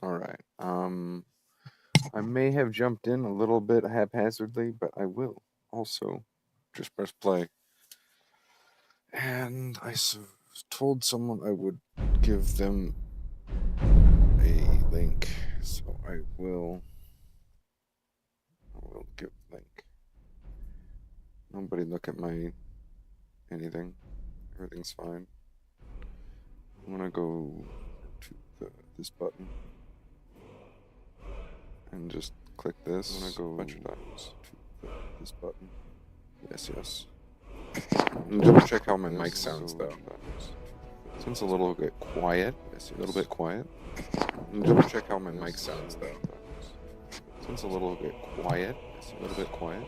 All right. I may have jumped in a little bit haphazardly, but I will also just press play. And told someone I would give them a link, so I will give link. Nobody look at my anything. Everything's fine. I'm gonna go to this button and just click this. I'm gonna go a bunch of times to this button. Yes, yes. And double check how my mic sounds though. Sounds a little bit quiet. Yes, a little bit quiet. And double check how my mic sounds though. Sounds a little bit quiet. Yes, a little bit quiet.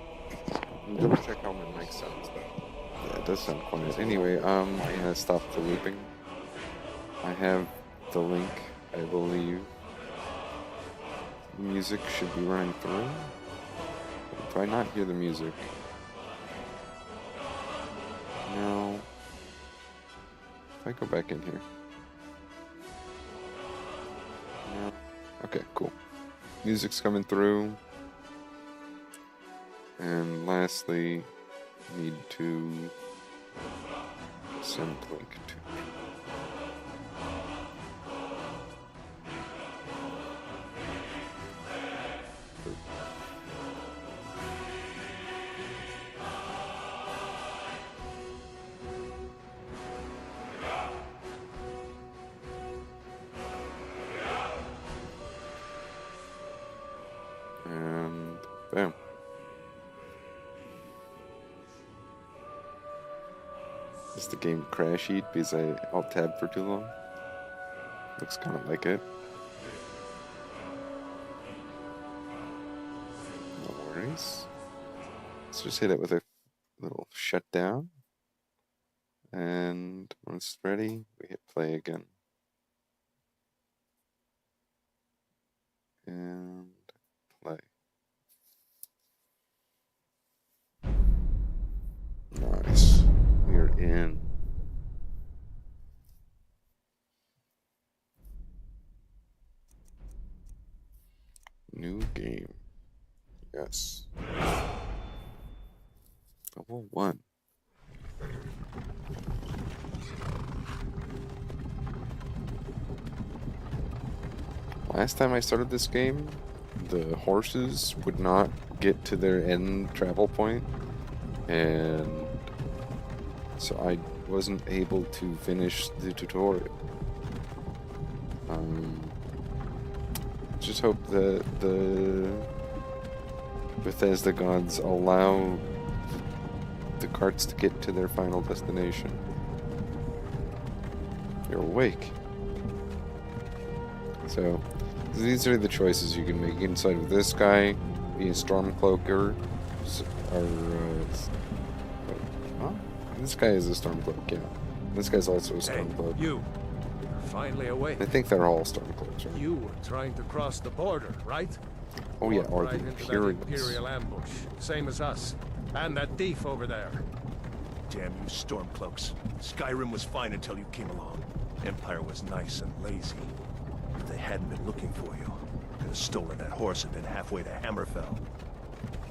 And double check how my mic sounds though. Yeah, it does sound quiet. Anyway, I'm gonna stop the looping. I have the link, I believe. The music should be running through. Do I not hear the music? No. If I go back in here. No. Okay, cool. Music's coming through. And lastly, need to send link to. And bam. Is the game crashy because I alt-tabbed for too long? Looks kind of like it. No worries. Let's just hit it with a little shutdown. And when it's ready, we hit play again. And play. Nice. We're in. New game. Yes. Level 1. Last time I started this game, the horses would not get to their end travel point, and so I wasn't able to finish the tutorial. Just hope that the Bethesda gods allow the carts to get to their final destination. You're awake. So, these are the choices you can make inside of this guy, be a Stormcloaker, or huh? This guy is a Stormcloak, yeah. This guy's also a Stormcloak. Hey, you're finally awake. I think they're all Stormcloaks, right? You were trying to cross the border, right? Oh yeah, or right the into that Imperials. Imperial ambush, same as us. And that thief over there. Damn you Stormcloaks. Skyrim was fine until you came along. Empire was nice and lazy. If they hadn't been looking for you, could have stolen that horse and been halfway to Hammerfell.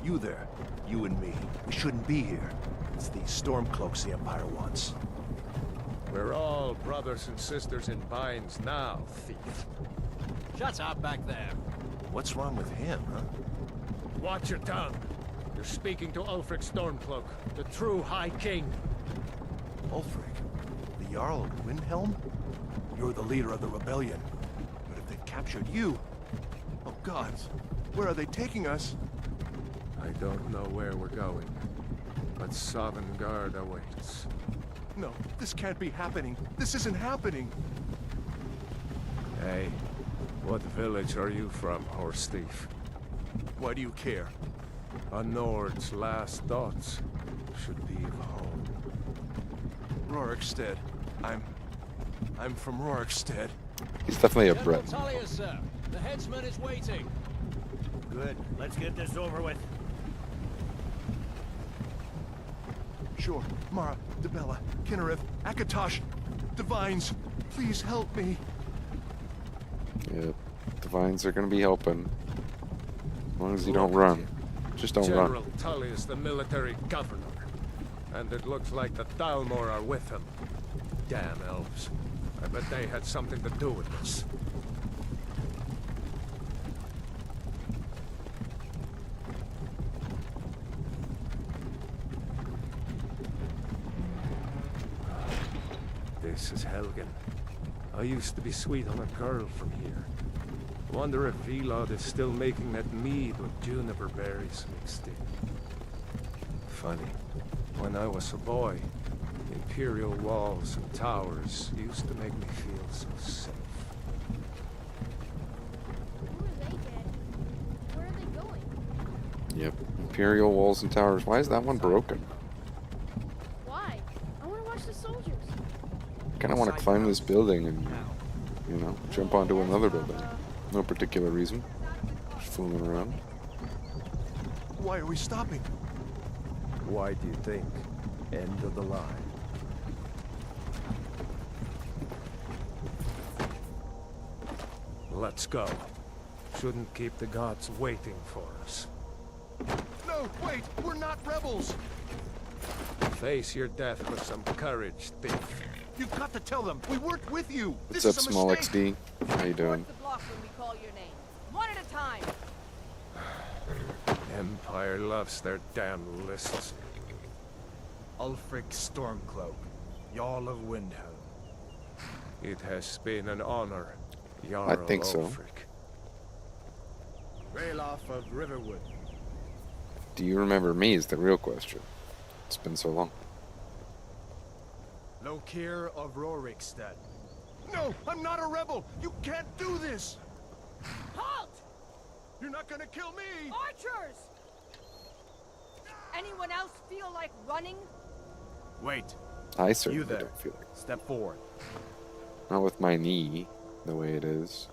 You there, you and me, we shouldn't be here. It's these Stormcloaks the Empire wants. We're all brothers and sisters in binds now, thief. Shut up back there. What's wrong with him, huh? Watch your tongue. You're speaking to Ulfric Stormcloak, the true High King. Ulfric? The Jarl of Windhelm? You're the leader of the rebellion. But if they've captured you... Oh gods, where are they taking us? I don't know where we're going, but Sovngarde awaits. No, this can't be happening. This isn't happening. Hey, what village are you from, horse thief? Why do you care? A Nord's last thoughts should be of home. Rorikstead. I'm from Rorikstead. He's definitely a General Brit. Talia, sir. The headsman is waiting. Good. Let's get this over with. Sure. Mara, Debella, Kinnereth, Akatosh, Divines, please help me. Yep. The vines are gonna be helping. As long as you don't Look at run. you. Just don't General run. Tully is the military governor. And it looks like the Thu'um are with him. Damn elves. I bet they had something to do with this. This is Helgen. I used to be sweet on a girl from here. Wonder if Vilod is still making that mead with juniper berries mixed in. Funny. When I was a boy, imperial walls and towers used to make me feel so safe. Who are they, Daddy? Where are they going? Yep. Imperial walls and towers. Why is that one broken? Why? I want to watch the soldiers. I kind of want to climb this building and, you know, jump onto another building. No particular reason. Just fooling around. Why are we stopping? Why do you think? End of the line. Let's go. Shouldn't keep the gods waiting for us. No, wait! We're not rebels! Face your death with some courage, thief. You've got to tell them! We worked with you! What's This up, is a Small mistake. XD? How you doing? the block when we call your name. One at a time. Empire loves their damn lists. Ulfric Stormcloak, Jarl of Windhelm. It has been an honor, Jarl I think so. Ulfric. Ralof of Riverwood. Do you remember me is the real question. It's been so long. Lokir of Rorikstead. No, I'm not a rebel! You can't do this! Halt! You're not gonna kill me! Archers! Anyone else feel like running? Wait, I certainly you there. don't feel like Step forward. Not with my knee, the way it is.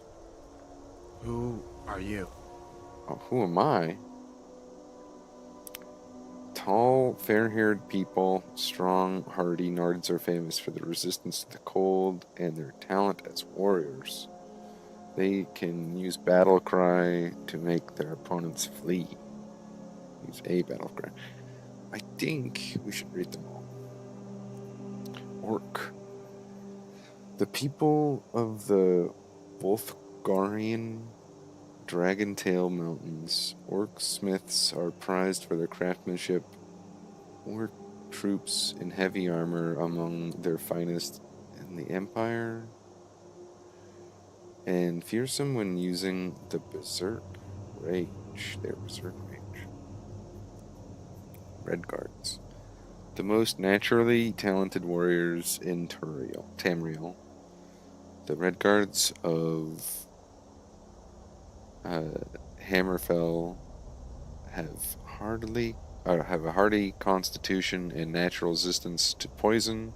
Who are you? Oh, who am I? Tall, fair-haired people, strong, hardy Nards are famous for their resistance to the cold and their talent as warriors. They can use battle cry to make their opponents flee. Use a battle cry. I think we should read them all. Orc. The people of the Wolfgarian Dragontail Mountains. Orc smiths are prized for their craftsmanship. Orc troops in heavy armor among their finest in the Empire. And fearsome when using the Berserk Rage. Their Berserk Rage. Red Guards. The most naturally talented warriors in Tamriel. The Red Guards of Hammerfell have a hardy constitution and natural resistance to poison.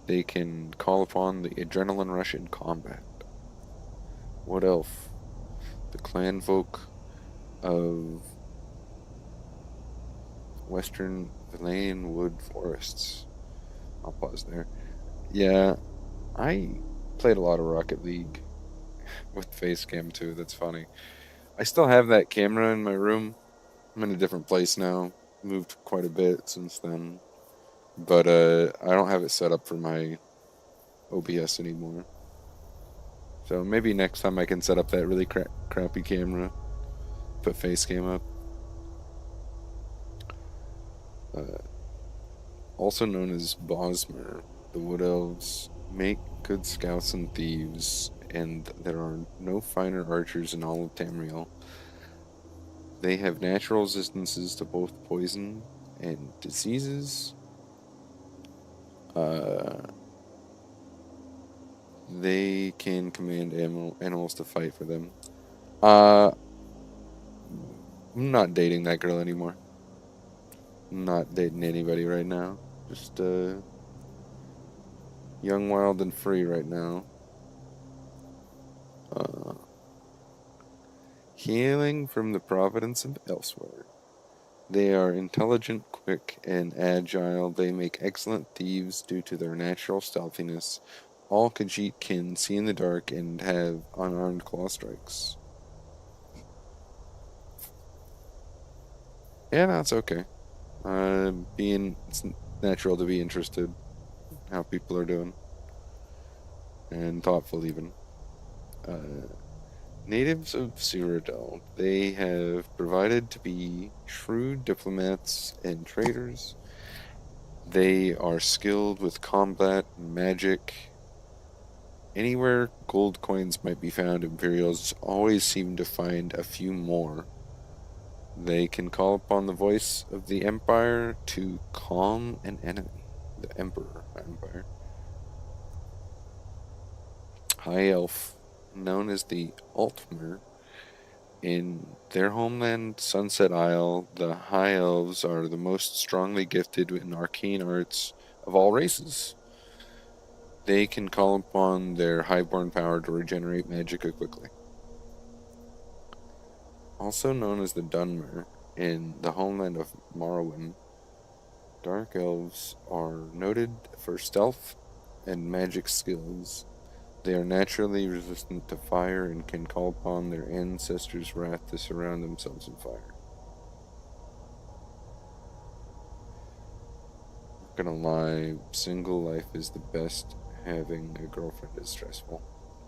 They can call upon the adrenaline rush in combat. What elf? The clan folk of Western Valayan wood forests. I'll pause there. Yeah, I played a lot of Rocket League with Facecam too. That's funny. I still have that camera in my room. I'm in a different place now. Moved quite a bit since then. But I don't have it set up for my OBS anymore. So maybe next time I can set up that really crappy camera. Put Facecam up. Also known as Bosmer, the Wood Elves make good scouts and thieves, and there are no finer archers in all of Tamriel. They have natural resistances to both poison and diseases. They can command animals to fight for them. I'm not dating that girl anymore. I'm not dating anybody right now. Just young, wild, and free right now. Hailing from the province of Elsewhere. They are intelligent, quick, and agile. They make excellent thieves due to their natural stealthiness, All Khajiit can see in the dark and have unarmed claw strikes. Yeah, no, it's okay. It's natural to be interested in how people are doing. And thoughtful, even. Natives of Cyrodiil, they have provided to be shrewd diplomats and traders. They are skilled with combat and magic. Anywhere gold coins might be found, Imperials always seem to find a few more. They can call upon the voice of the Empire to calm an enemy. The Emperor Empire. High Elf, known as the Altmer, in their homeland, Sunset Isle, the High Elves are the most strongly gifted in arcane arts of all races. They can call upon their highborn power to regenerate magicka quickly. Also known as the Dunmer, in the homeland of Morrowind, Dark Elves are noted for stealth and magic skills. They are naturally resistant to fire and can call upon their ancestors' wrath to surround themselves in fire. Not gonna lie, single life is the best. Having a girlfriend is stressful.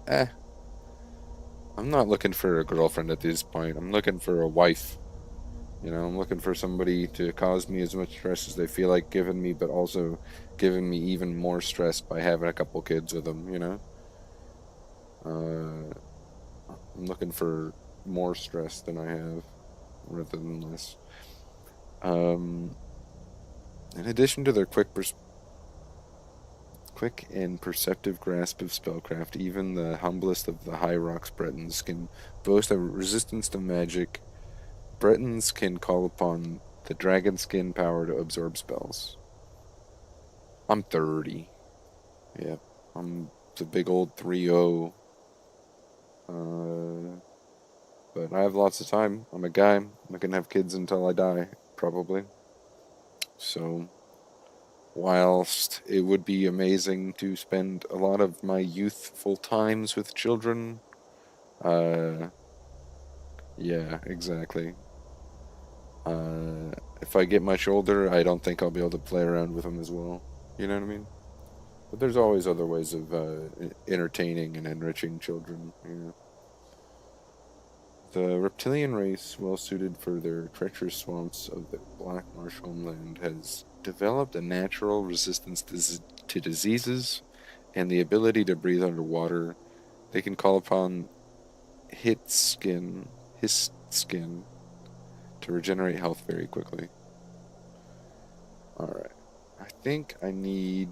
I'm not looking for a girlfriend at this point. I'm looking for a wife. You know, I'm looking for somebody to cause me as much stress as they feel like giving me, but also giving me even more stress by having a couple kids with them, you know? I'm looking for more stress than I have, rather than less. In addition to their quick and perceptive grasp of spellcraft, even the humblest of the High Rocks Bretons can boast a resistance to magic. Bretons can call upon the dragon skin power to absorb spells. I'm 30. Yeah, I'm the big old 3-0. But I have lots of time. I'm a guy. I can have kids until I die, probably. So, whilst it would be amazing to spend a lot of my youthful times with children, yeah, exactly. If I get much older, I don't think I'll be able to play around with them as well. You know what I mean? But there's always other ways of entertaining and enriching children. You know? The reptilian race, well suited for their treacherous swamps of the Black Marsh homeland, has developed a natural resistance to diseases and the ability to breathe underwater. They can call upon his skin, to regenerate health very quickly. Alright. I think I need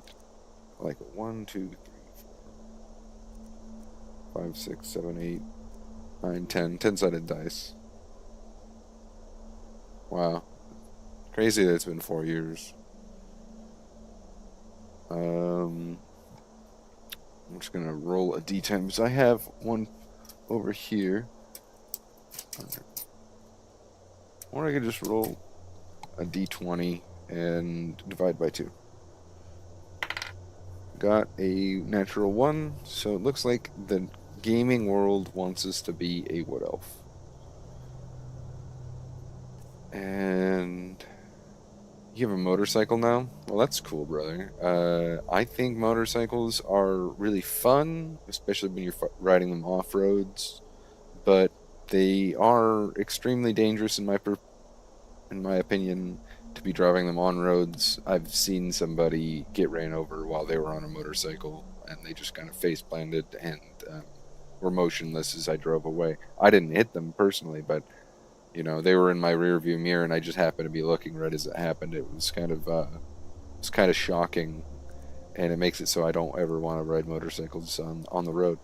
like 1, 2, 3, 4, 5, 6, 7, 8, 9, 10. 10-sided dice. Wow. Crazy that it's been 4 years. I'm just gonna roll a d10 because I have one over here. Or I could just roll a d20 and divide by 2. Got a natural 1, so it looks like the gaming world wants us to be a wood elf. And you have a motorcycle now? Well, that's cool, brother. I think motorcycles are really fun, especially when you're riding them off roads. But they are extremely dangerous, in my opinion, to be driving them on roads. I've seen somebody get ran over while they were on a motorcycle, and they just kind of face planted and were motionless as I drove away. I didn't hit them personally, but you know, they were in my rear view mirror, and I just happened to be looking right as it happened. It was kind of shocking, and it makes it so I don't ever want to ride motorcycles on the road.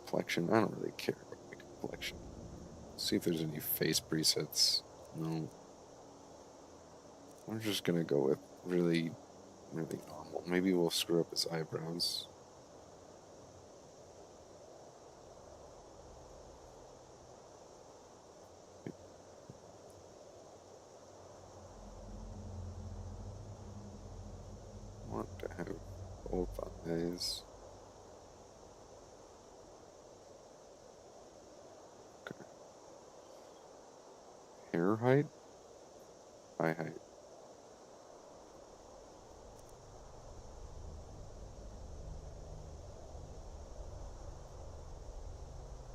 Complexion. I don't really care about my complexion. Let's see if there's any face presets. No. We're just gonna go with really, really normal. Maybe we'll screw up his eyebrows. guys. Okay. Hair height? Eye height.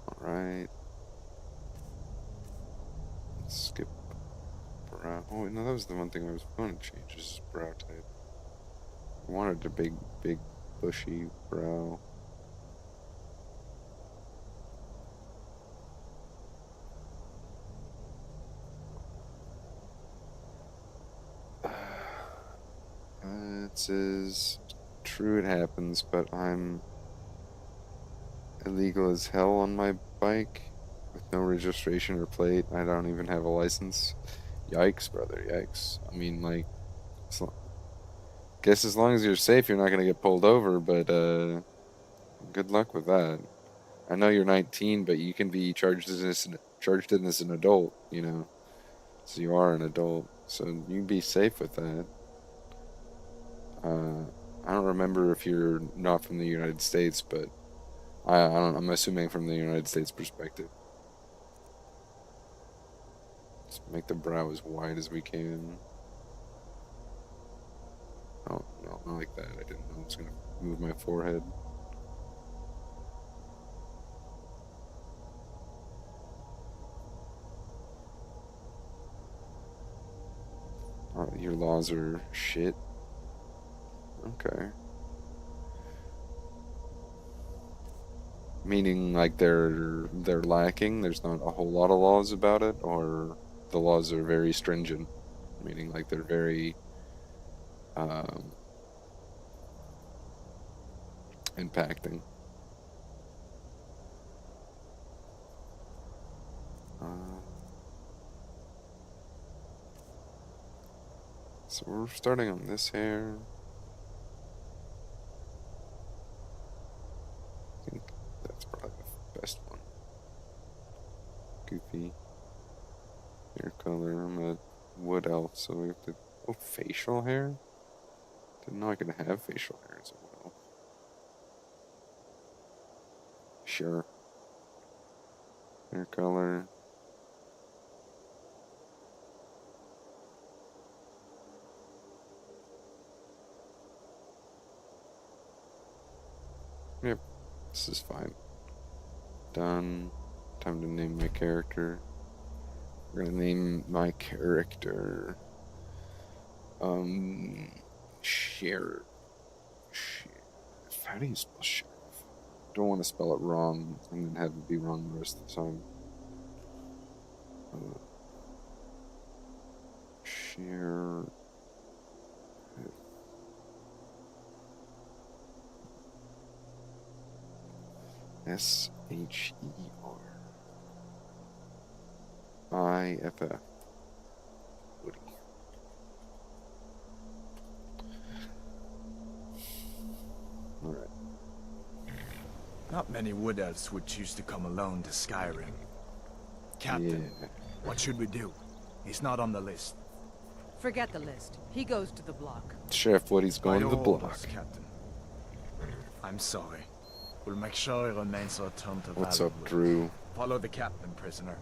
Alright. Skip brow. Oh, no, that was the one thing I was going to change, is brow type. I wanted a big, bushy brow. It says, true it happens, but I'm illegal as hell on my bike with no registration or plate. I don't even have a license. Yikes, brother, yikes. I mean, like, guess as long as you're safe, you're not gonna get pulled over, but good luck with that. I know you're 19, but you can be charged as an adult, you know. So you are an adult, so you can be safe with that. I don't remember if you're not from the United States, but I'm assuming from the United States perspective. Let's make the brow as wide as we can. Oh, no, not like that. I didn't know I was going to move my forehead. Oh, your laws are shit. Okay. Meaning like they're lacking, there's not a whole lot of laws about it, or the laws are very stringent, meaning like they're very impacting. So we're starting on this hair. I think that's probably the best one. Goofy hair color. I'm a wood elf, so we have to. Oh, facial hair? Didn't know I could have facial hair as a wood elf. Sure. Hair color. Yep, this is fine. Done. Time to name my character. We're gonna name my character Sheriff. How do you spell Sheriff? Don't want to spell it wrong and then have it be wrong the rest of the time. Sheriff. SHERIFF. Woody. Alright. Not many wood elves would choose to come alone to Skyrim. Captain, Yeah. what should we do? He's not on the list. Forget the list. He goes to the block. Sheriff Woody's going to the By block. orders, Captain. I'm sorry. We'll make sure he remains returned to What's up, Valentwood. Drew? Follow the captain, prisoner.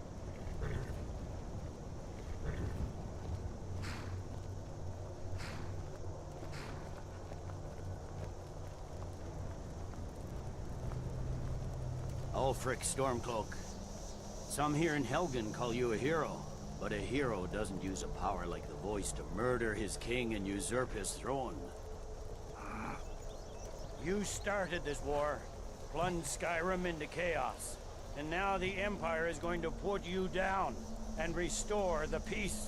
Ulfric Stormcloak. Some here in Helgen call you a hero, but a hero doesn't use a power like the voice to murder his king and usurp his throne. You started this war, plunged Skyrim into chaos, and now the Empire is going to put you down and restore the peace.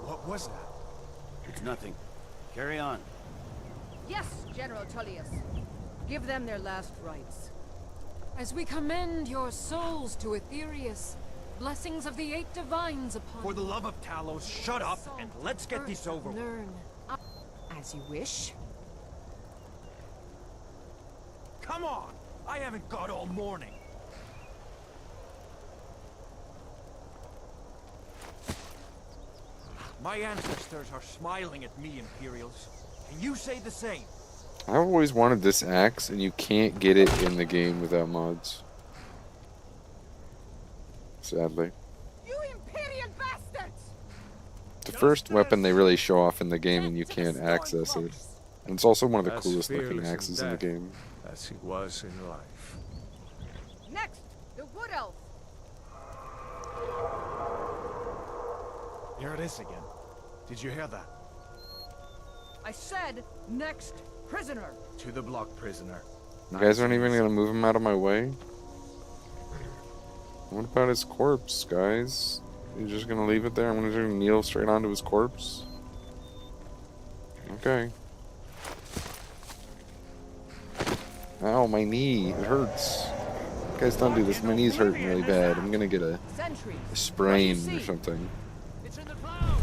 What was that? It's nothing. Carry on. Yes, General Tullius. Give them their last rites. As we commend your souls to Aetherius, blessings of the 8 divines upon For the you. love of Talos, shut up and let's get this over with. Learn. As you wish. Come on! I haven't got all morning. My ancestors are smiling at me, Imperials. Can you say the same? I've always wanted this axe, and you can't get it in the game without mods. Sadly. You Imperial bastards! The first weapon they really show off in the game, and you can't access it. And it's also one of the As coolest looking fearless axes in the death game. as he was in life. Next, the Wood Elf. Here it is again. Did you hear that? I said, next prisoner. To the block, prisoner. You guys aren't even gonna move him out of my way? What about his corpse, guys? You're just gonna leave it there? I'm gonna just kneel straight onto his corpse? Okay. Ow, my knee. It hurts. You guys don't do this. My knee's hurting really bad. I'm gonna get a sprain or something. It's in the clouds.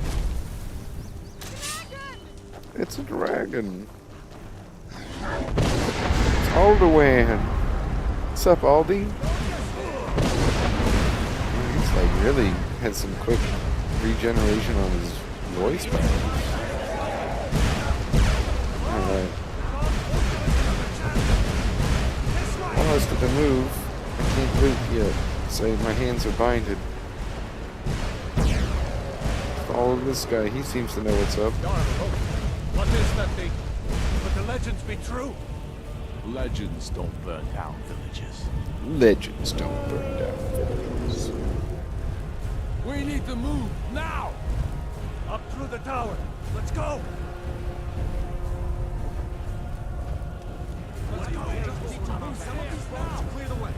It's a dragon. It's Alderwan. What's up, Aldi? He's like really had some quick regeneration on his voice back. Alright. Almost at the move. I can't loot yet. So my hands are binded. Follow this guy. He seems to know what's up. What is that thing? Could the legends be true? Legends don't burn down villages. Legends don't burn down villages. We need to move now. Up through the tower. Let's go. Let's go. Just need to move some of these walls to clear the way.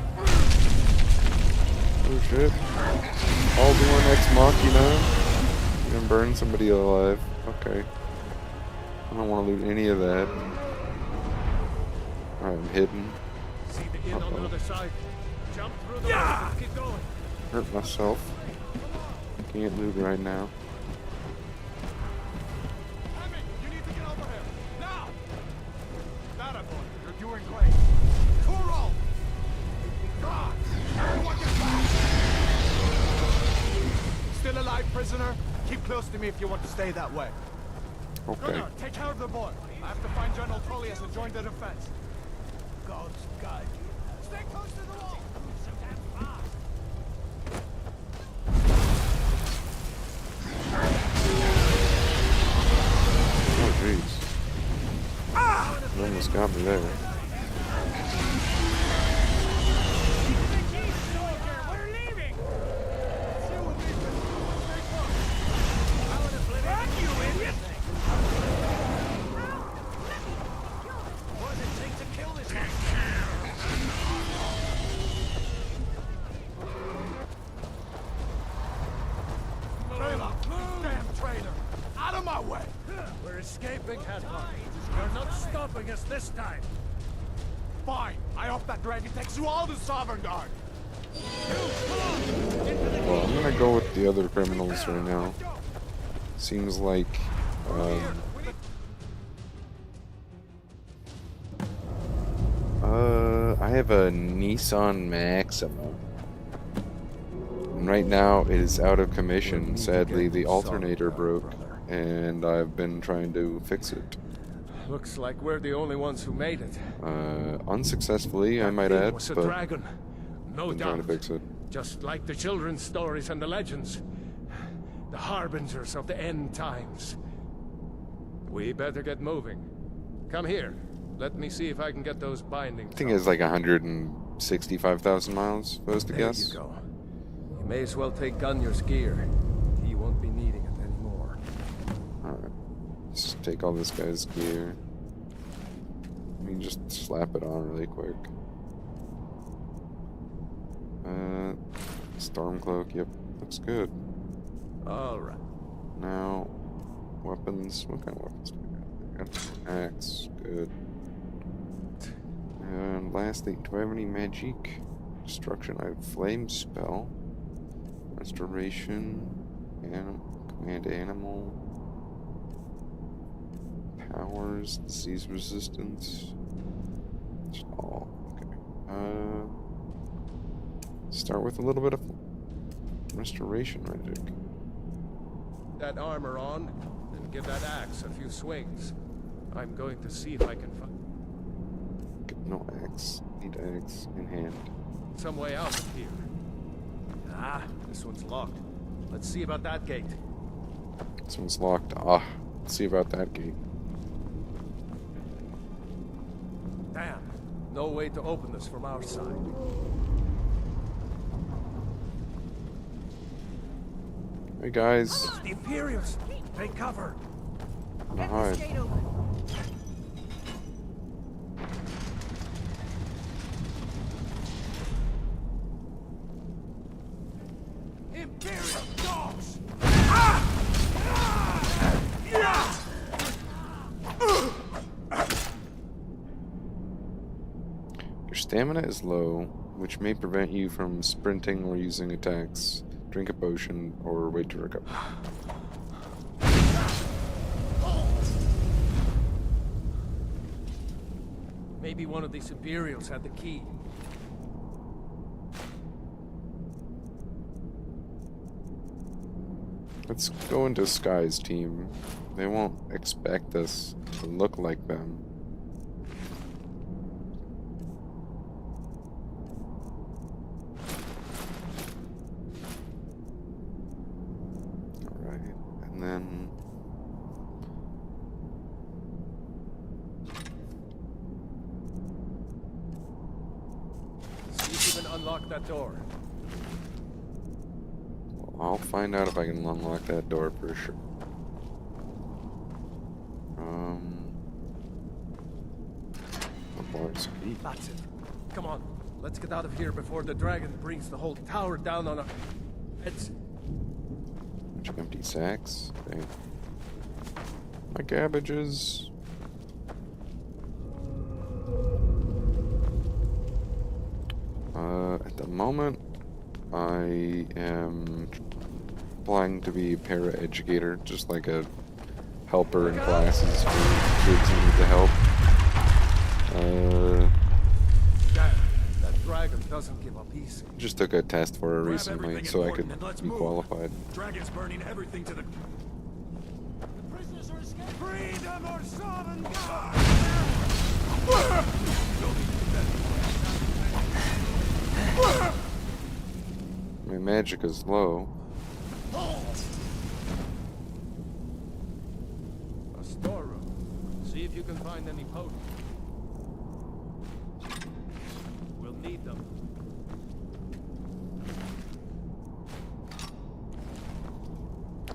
Oh shit. All doing Ex Machina. You gonna burn somebody alive. Okay. I don't want to loot any of that. Alright, I'm hidden. See the inn on the other side. Jump through the walls and keep going. Hurt myself. Can't loot right now. Emmy, you need to get over here. Now! That boy, you're doing great. Kuro! God! You want your back! Still alive, prisoner? Keep close to me if you want to stay that way. Okay. Gunnar, take care of the boy. I have to find General Tullius and join the defense. God's guide you. Stay close to the wall. So damn fast. Oh jeez. You almost got me there. We're leaving. You idiot! What does it take to kill this man? Damn traitor! Out of my way! We're escaping, Hadvar. You're not stopping us this time. Fine. I hope that dragon takes you all to Sovereign Guard. Well, I'm gonna go with the other criminals right now. Seems like I have a Nissan Maxima. And right now it is out of commission. Sadly, the alternator broke, and I've been trying to fix it. Looks like we're the only ones who made it. Unsuccessfully, I might It add, was a but dragon. No been trying to doubt. fix it. Just like the children's stories and the legends. The harbingers of the end times. We better get moving. Come here. Let me see if I can get those bindings. I think it's like 165,000 miles, if I was to There guess. you go. You may as well take Gunnar's gear. He won't be needing it anymore. Alright. Let's take all this guy's gear. Let me just slap it on really quick. Stormcloak, yep, looks good. Alright. Now, weapons. What kind of weapons do we got? I got an axe, good. And lastly, do I have any magic? Destruction, I have flame spell. Restoration. Command animal. Powers, disease resistance. It's all okay. Start with a little bit of restoration magic. that armor on, and give that axe a few swings. I'm going to see if I can find No axe. Need axe in hand. some way out of here. Ah, this one's locked. Let's see about that gate. This one's locked. Ah, let's see about that gate. Damn. No way to open this from our side. Hey guys. It's the Imperials. Take cover. I'm gonna Get this hide. gate open. Imperial dogs! Your stamina is low, which may prevent you from sprinting or using attacks. Drink a potion or wait to recover. Maybe one of these Imperials had the key. Let's go into Sky's team. They won't expect us to look like them. Alright, and then... See if you can unlock that door. I'll find out if I can unlock that door for sure. What bars? That's it. Come on. Let's get out of here before the dragon brings the whole tower down on our heads. Bunch of empty sacks. Okay. My cabbages. At the moment, I am applying to be a para-educator, just like a helper in classes for kids who need the help. Damn, that dragon doesn't give up easy. Just took a test for it Grab recently, everything so I important could and let's be move. qualified. Dragon's burning everything to the... Prisoners are escaping! Freedom or Sovereign God! My magic is low. A storeroom. See if you can find any potions. We'll need them.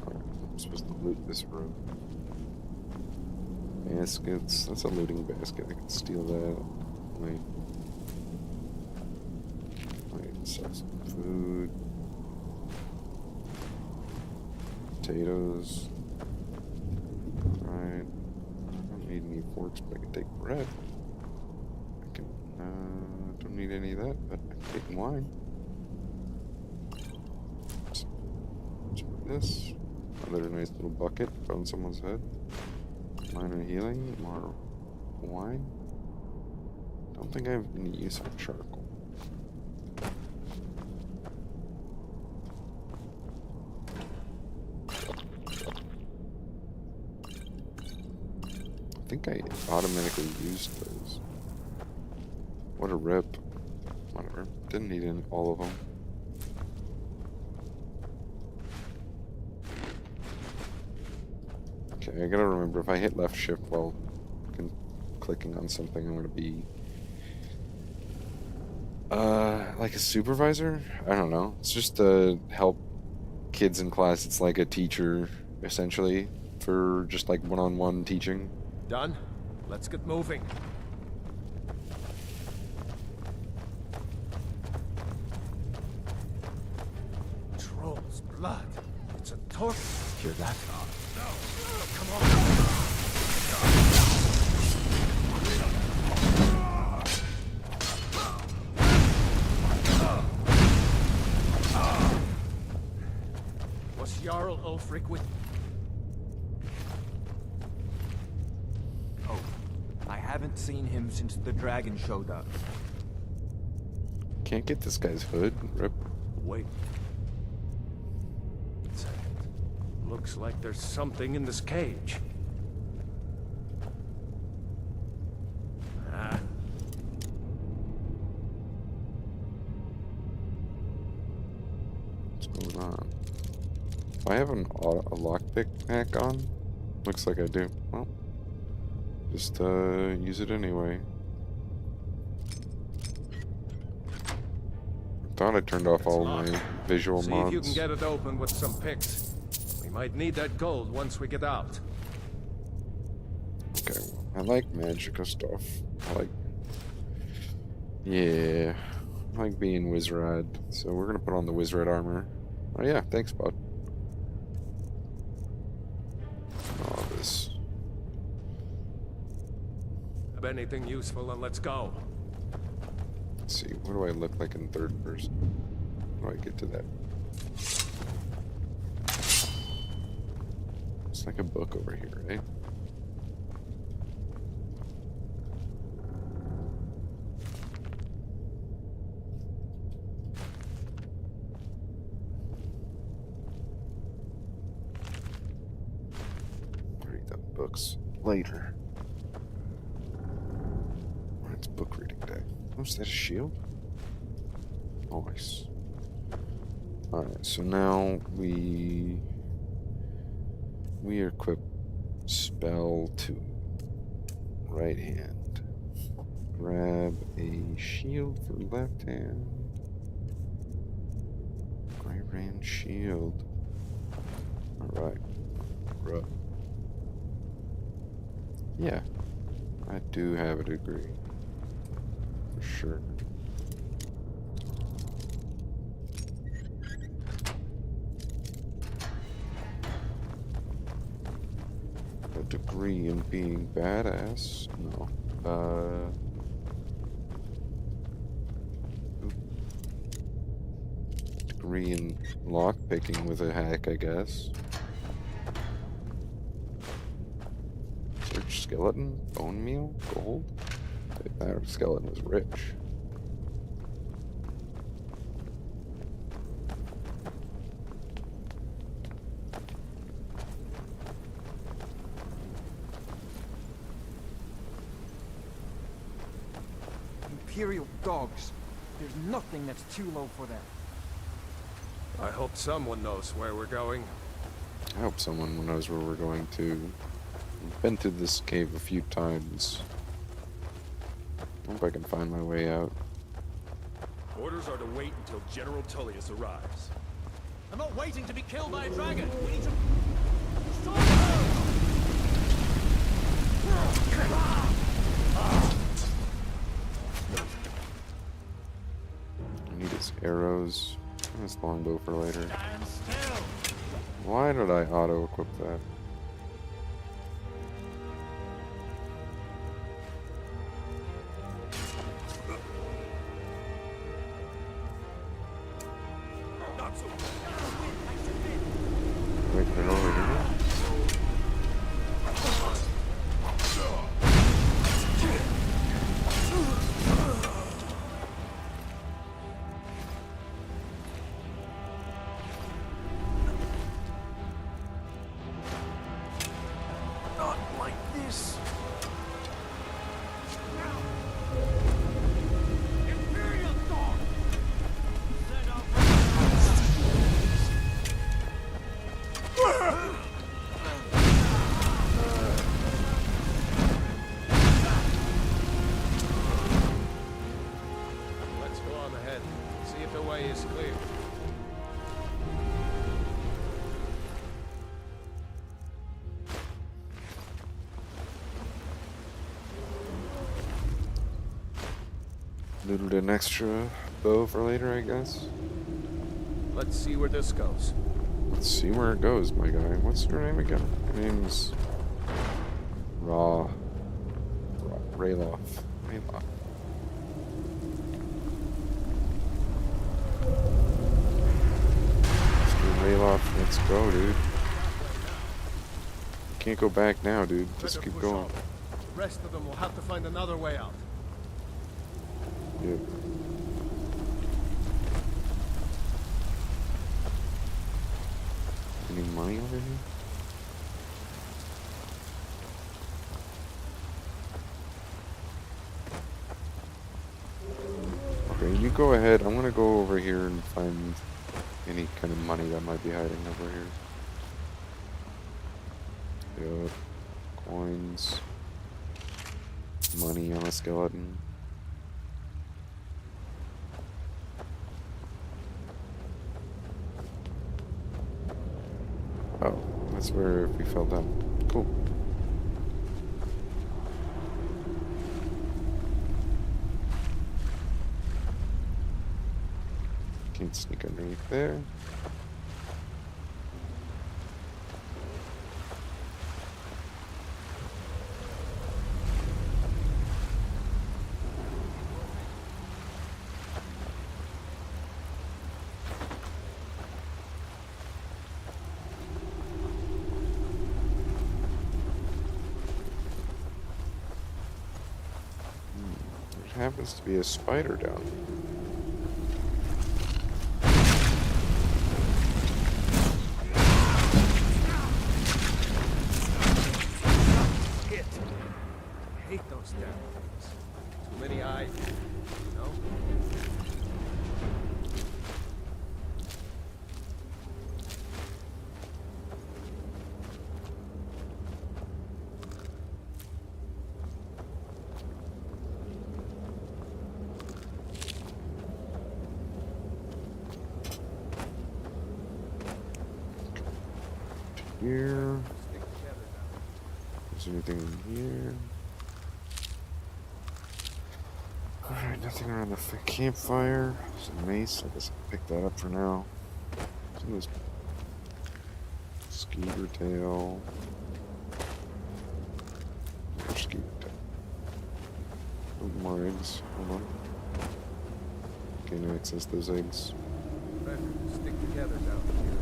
I'm supposed to loot this room. Baskets. That's a looting basket. I can steal that. Might sell some food. Potatoes. Right. I don't need any forks, but I can take bread. I can. Don't need any of that, but I can take wine. So, put this. Oh, there's a nice little bucket. Put on someone's head. Minor healing. More wine. Don't think I have any use of charcoal. I think I automatically used those. What a rip. Whatever. Didn't need all of them. Okay, I gotta remember if I hit left shift while clicking on something, I'm gonna be like a supervisor? I don't know. It's just to help kids in class. It's like a teacher, essentially, for just like one-on-one teaching. Done? Let's get moving. Troll's blood. It's a torch. Hear that? Come on. Was Jarl Ulfric with... Oh, I haven't seen him since the dragon showed up. Can't get this guy's hood. Rip. Wait. Second. Look Looks like there's something in this cage. Ah. What's going on? I have a lockpick pack on. Looks like I do. Well, just use it anyway. Thought I turned off all my visual See mods. if you can get it open with some picks. We might need that gold once we get out. Okay, well, I like magica stuff. Yeah, I like being Wizrad. So we're gonna put on the Wizrad armor. Oh yeah, thanks, bud. All this. Have anything useful and let's go. Let's see, what do I look like in third person? How do I get to that? It's like a book over here, right? Read the books later. It's book reading day. Oh, is that a shield? Nice. Alright, so now we equip spell to right hand. Grab a shield for left hand. Right hand shield. Alright. Right. Yeah. I do have a degree. For sure. A degree in being badass? No. Degree in lockpicking with a hack, I guess. Search skeleton, bone meal, gold. That skeleton was rich. Imperial dogs. There's nothing that's too low for them. I hope someone knows where we're going. I hope someone knows where we're going to. I've been to this cave a few times. Hope I can find my way out. Orders are to wait until General Tullius arrives. I'm not waiting to be killed by a dragon. We need to... I need his arrows. And his longbow for later. Stand still. Why did I auto-equip that? Wait, they're over here? Not like this. Imperial dog. Set up. Let's go on ahead. See if the way is clear. Noodled an extra bow for later, I guess. Let's see where this goes. Let's see where it goes, my guy. What's your name again? Your name's Rayloff. Rayloff. Mr. Rayloff, let's go, dude. Can't go back now, dude. Just Better keep push going. on. The rest of them will have to find another way out. Yep. Any money over here? You go ahead. I'm gonna go over here and find any kind of money that might be hiding over here. Yep. Coins. Money on a skeleton. Oh, that's where we fell down. Cool. Can't sneak underneath there. There happens to be a spider down there. Hate those damn things. Too many eyes, you know? Here. Is there anything in here? Alright, nothing around the campfire. There's a mace. I guess I'll pick that up for now. Some of this skeeter tail. More skeeter tail. Oh, more eggs. Hold on. Can't access those eggs. Better stick together down here.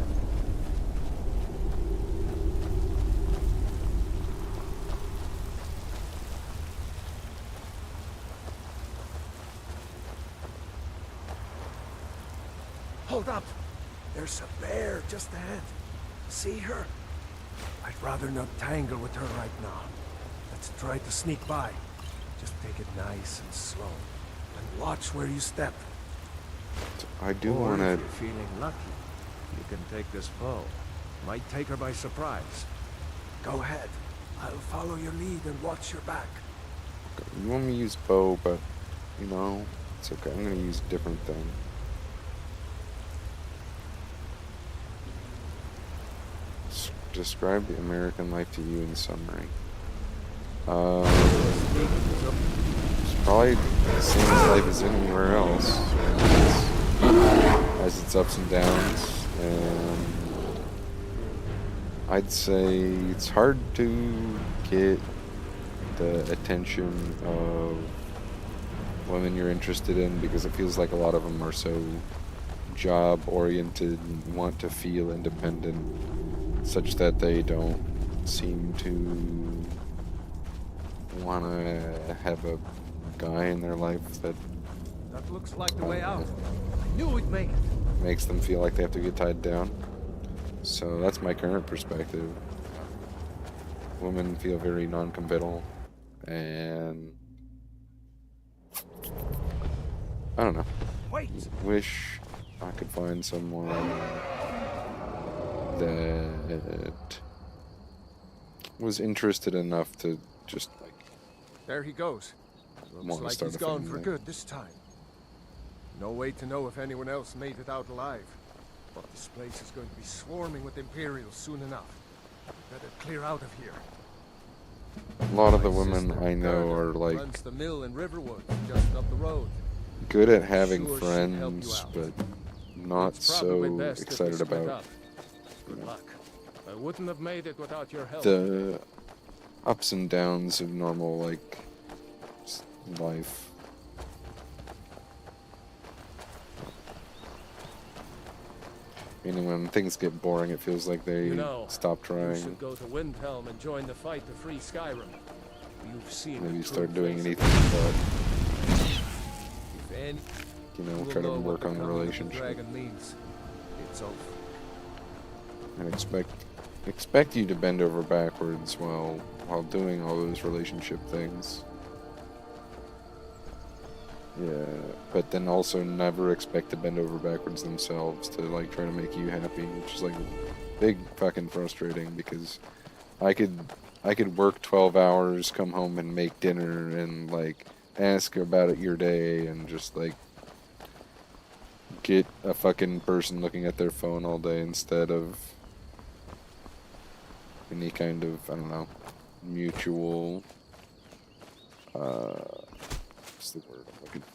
Hold up! There's a bear just ahead. See her? I'd rather not tangle with her right now. Let's try to sneak by. Just take it nice and slow. And watch where you step. I do Or want to. if you're feeling lucky, you can take this bow. Might take her by surprise. Go ahead. I'll follow your lead and watch your back. You want me to use bow, but you know, it's okay. I'm gonna use a different thing. Describe the American life to you in summary. It's probably the same life as anywhere else. It has its ups and downs, and I'd say it's hard to get the attention of women you're interested in because it feels like a lot of them are so job oriented and want to feel independent, such that they don't seem to want to have a guy in their life that looks like the way out. I knew we'd make it. Makes them feel like they have to get tied down. So that's my current perspective. Women feel very non-committal, and I don't know. Wait. Wish I could find someone that was interested enough to just like There he goes. want Looks to like start he's a gone family. for good this time. No way to know if anyone else made it out alive. But this place is going to be swarming with Imperials soon enough. We better clear out of here. A lot of the My women sister, I know Gerda, are like runs the mill in Riverwood, just up the road. good at having Sure she'd help you friends, out. but not It's probably so best if we excited split about up. Good luck. I wouldn't have made it without your help. the ups and downs of normal like life. Meaning when things get boring, it feels like they You know, stop You trying. should go to Windhelm and join the fight to free Skyrim. You've seen Maybe the start true doing face of anything but, If any, you know, will try to know what work on the becoming of relationship. dragon means. It's over. And expect you to bend over backwards while doing all those relationship things. Yeah, but then also never expect to bend over backwards themselves to like try to make you happy, which is like big fucking frustrating because I could work 12 hours, come home and make dinner and like ask about your day and just like get a fucking person looking at their phone all day instead of any kind of, I don't know, mutual, what's the word I'm looking for?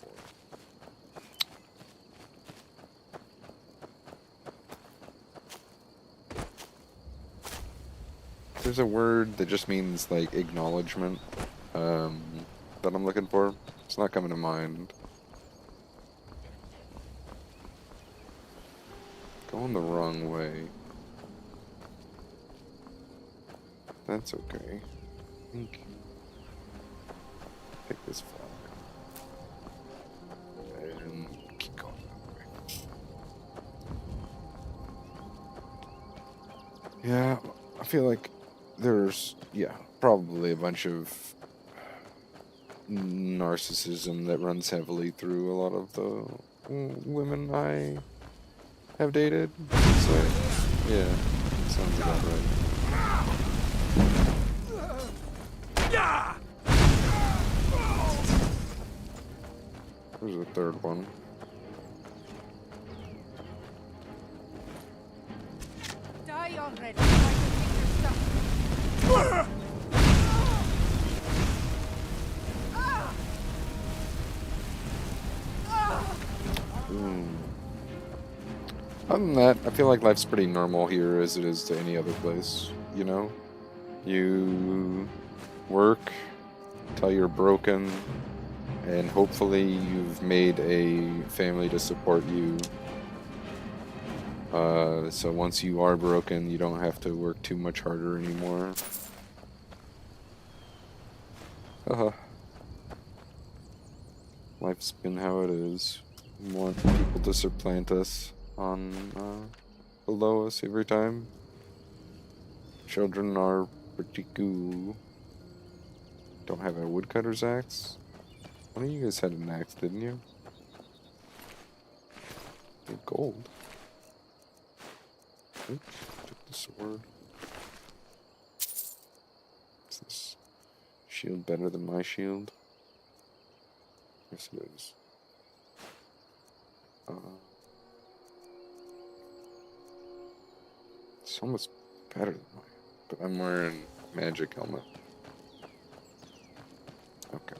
There's a word that just means like acknowledgement, that I'm looking for. It's not coming to mind. Going the wrong way. That's okay. I think. Pick this flag. And keep going that way. Yeah, I feel like there's, yeah, probably a bunch of narcissism that runs heavily through a lot of the women I have dated. So, yeah, sounds about right. There's a third one. Die already. I can take your stuff. Other than that, I feel like life's pretty normal here as it is to any other place, you know? You work till you're broken, and hopefully you've made a family to support you. So once you are broken, you don't have to work too much harder anymore. Life's been how it is. We want people to supplant us on below us every time. Children are pretty cool. Don't have a woodcutter's axe. One of you guys had an axe, didn't you? Gold. Oops, took the sword. Is this shield better than my shield? Yes, it is. It's almost better than mine, but I'm wearing magic helmet. Okay.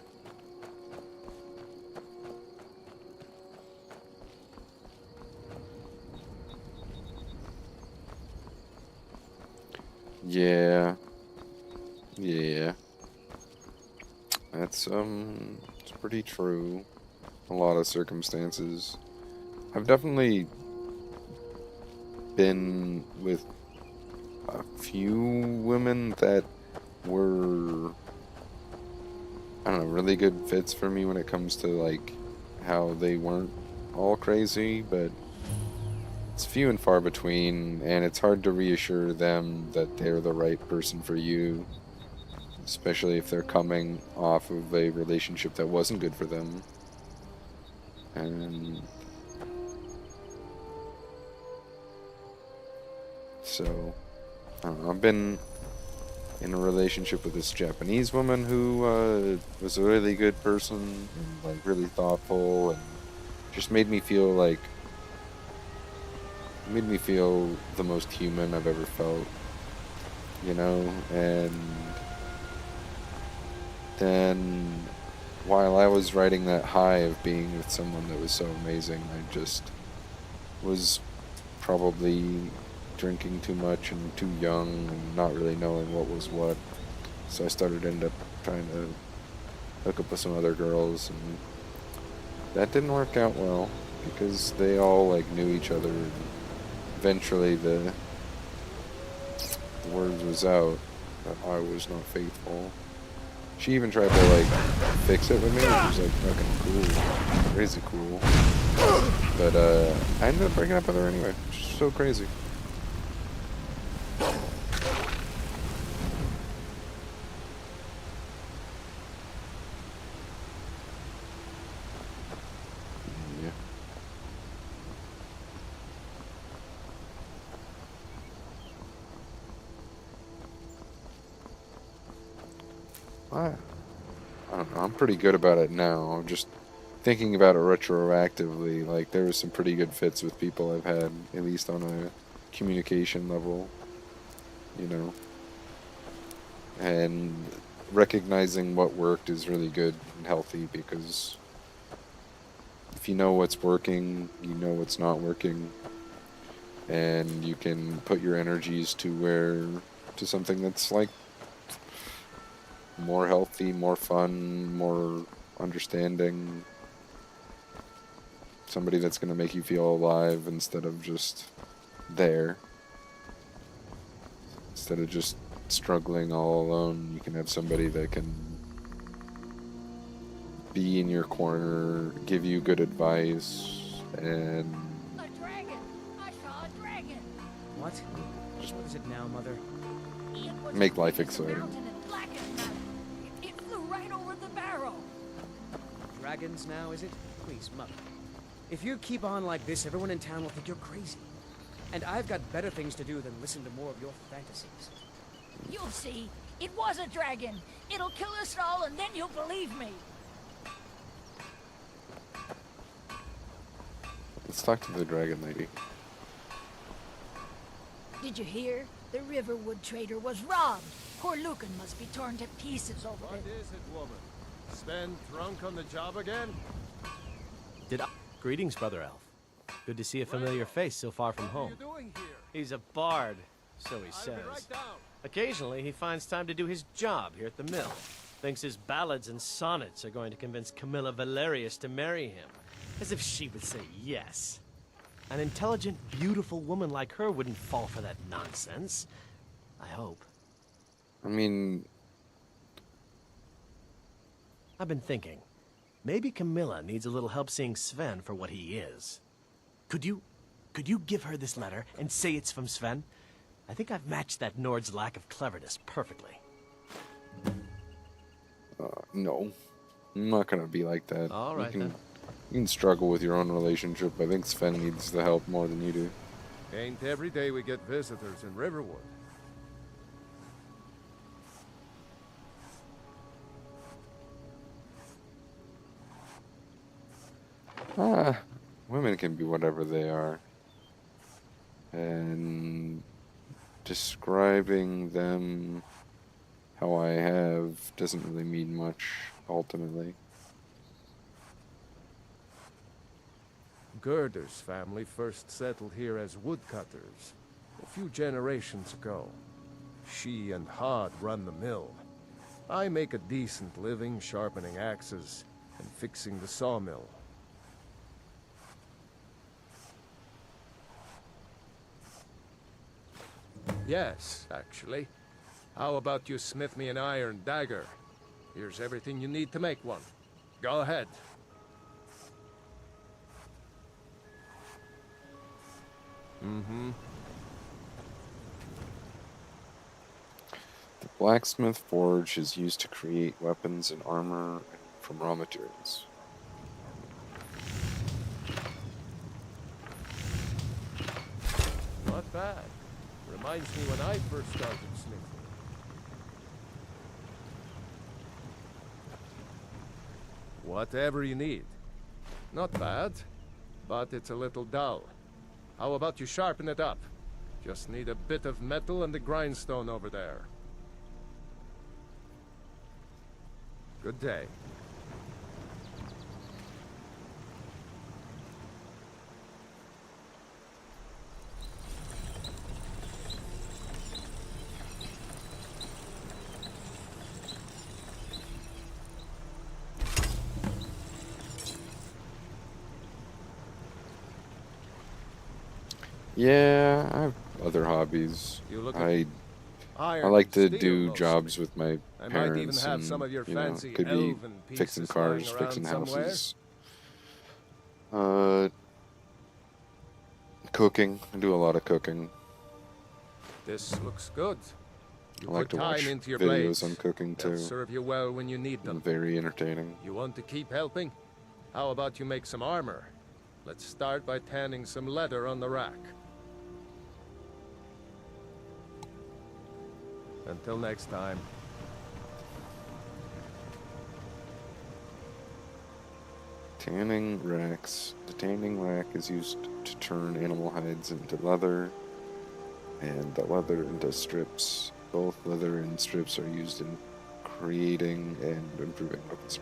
Yeah. Yeah. That's it's pretty true. A lot of circumstances. I've definitely been with a few women that were, I don't know, really good fits for me when it comes to like how they weren't all crazy, but it's few and far between, and it's hard to reassure them that they're the right person for you, especially if they're coming off of a relationship that wasn't good for them. And so, I don't know, I've been in a relationship with this Japanese woman who was a really good person, and like really thoughtful, and just made me feel the most human I've ever felt, you know. And then while I was riding that high of being with someone that was so amazing, I just was probably drinking too much and too young and not really knowing what was what. So I ended up trying to hook up with some other girls, and that didn't work out well because they all like knew each other, and eventually the word was out that I was not faithful. She even tried to like fix it with me, which was like fucking cool, crazy cool. But I ended up breaking up with her anyway, which is so crazy. I don't know. I'm pretty good about it now. I'm just thinking about it retroactively. Like, there was some pretty good fits with people I've had, at least on a communication level, you know. And recognizing what worked is really good and healthy, because if you know what's working, you know what's not working, and you can put your energies to something that's like more healthy, more fun, more understanding, somebody that's going to make you feel alive instead of just there, instead of just struggling all alone. You can have somebody that can be in your corner, give you good advice, and A dragon! I saw a dragon! What? What is it now, Mother? It was make life as big as a exciting. mountain and black as night. It flew right over the barrel. Dragons now, is it? Please, Mother. If you keep on like this, everyone in town will think you're crazy. And I've got better things to do than listen to more of your fantasies. You'll see. It was a dragon. It'll kill us all, and then you'll believe me. Let's talk to the dragon lady. Did you hear? The Riverwood trader was robbed. Poor Lucan must be torn to pieces over What it. is it, woman? Sven drunk on the job again? Greetings, Brother Elf. Good to see a familiar face so far from home. What are you doing here? He's a bard, so he I'll be right says. down. Occasionally, he finds time to do his job here at the mill. Thinks his ballads and sonnets are going to convince Camilla Valerius to marry him. As if she would say yes. An intelligent, beautiful woman like her wouldn't fall for that nonsense. I hope. I mean, I've been thinking. Maybe Camilla needs a little help seeing Sven for what he is. Could you give her this letter and say it's from Sven? I think I've matched that Nord's lack of cleverness perfectly. no. I'm not gonna be like that. All right, then. You can struggle with your own relationship. I think Sven needs the help more than you do. Ain't every day we get visitors in Riverwood. Women can be whatever they are. And describing them how I have doesn't really mean much, ultimately. Gerder's family first settled here as woodcutters a few generations ago. She and Hod run the mill. I make a decent living sharpening axes and fixing the sawmill. Yes, actually. How about you smith me an iron dagger? Here's everything you need to make one. Go ahead. Mm-hmm. The blacksmith forge is used to create weapons and armor from raw materials. Not bad. Reminds me when I first started smithing. Whatever you need. Not bad, but it's a little dull. How about you sharpen it up? Just need a bit of metal and the grindstone over there. Good day. Yeah, I have other hobbies. You look I Iron, like to steel do mostly. jobs with my I might parents, even have and some of your you know, fancy could be elven fixing pieces cars, lying fixing around somewhere. houses. Cooking. I do a lot of cooking. This looks good. You I like put to time watch into your videos blades. on cooking They'll too. serve you well when you need them. Very entertaining. You want to keep helping? How about you make some armor? Let's start by tanning some leather on the rack. Until next time. Tanning racks. The tanning rack is used to turn animal hides into leather, and the leather into strips. Both leather and strips are used in creating and improving weapons.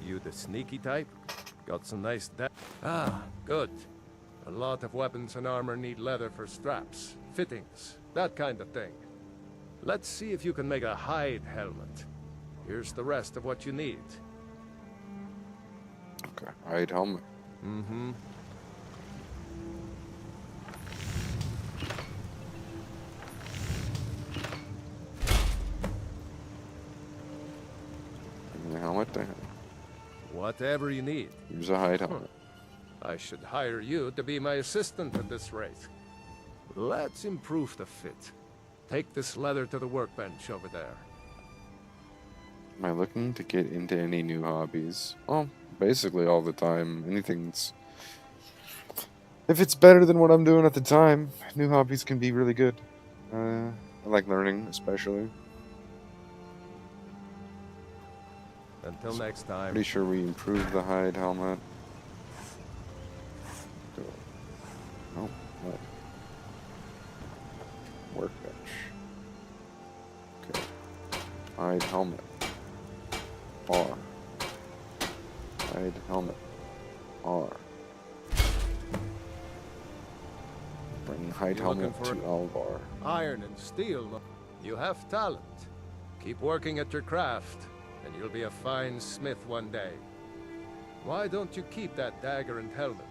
You the sneaky type? Got some nice Ah, good. A lot of weapons and armor need leather for straps, fittings, that kind of thing. Let's see if you can make a hide helmet. Here's the rest of what you need. Okay, hide helmet. Mm-hmm. And the helmet then. Whatever you need. Here's a hide helmet. I should hire you to be my assistant at this rate. Let's improve the fit. Take this leather to the workbench over there. Am I looking to get into any new hobbies? Well, basically all the time. Anything's... If it's better than what I'm doing at the time, new hobbies can be really good. I like learning, especially. Until next time. Pretty sure we improved the hide helmet. Oh, what? Workbench. Okay. Hide helmet. R. Hide helmet. R. Bring hide helmet to Alvar. Iron and steel. You have talent. Keep working at your craft, and you'll be a fine smith one day. Why don't you keep that dagger and helmet?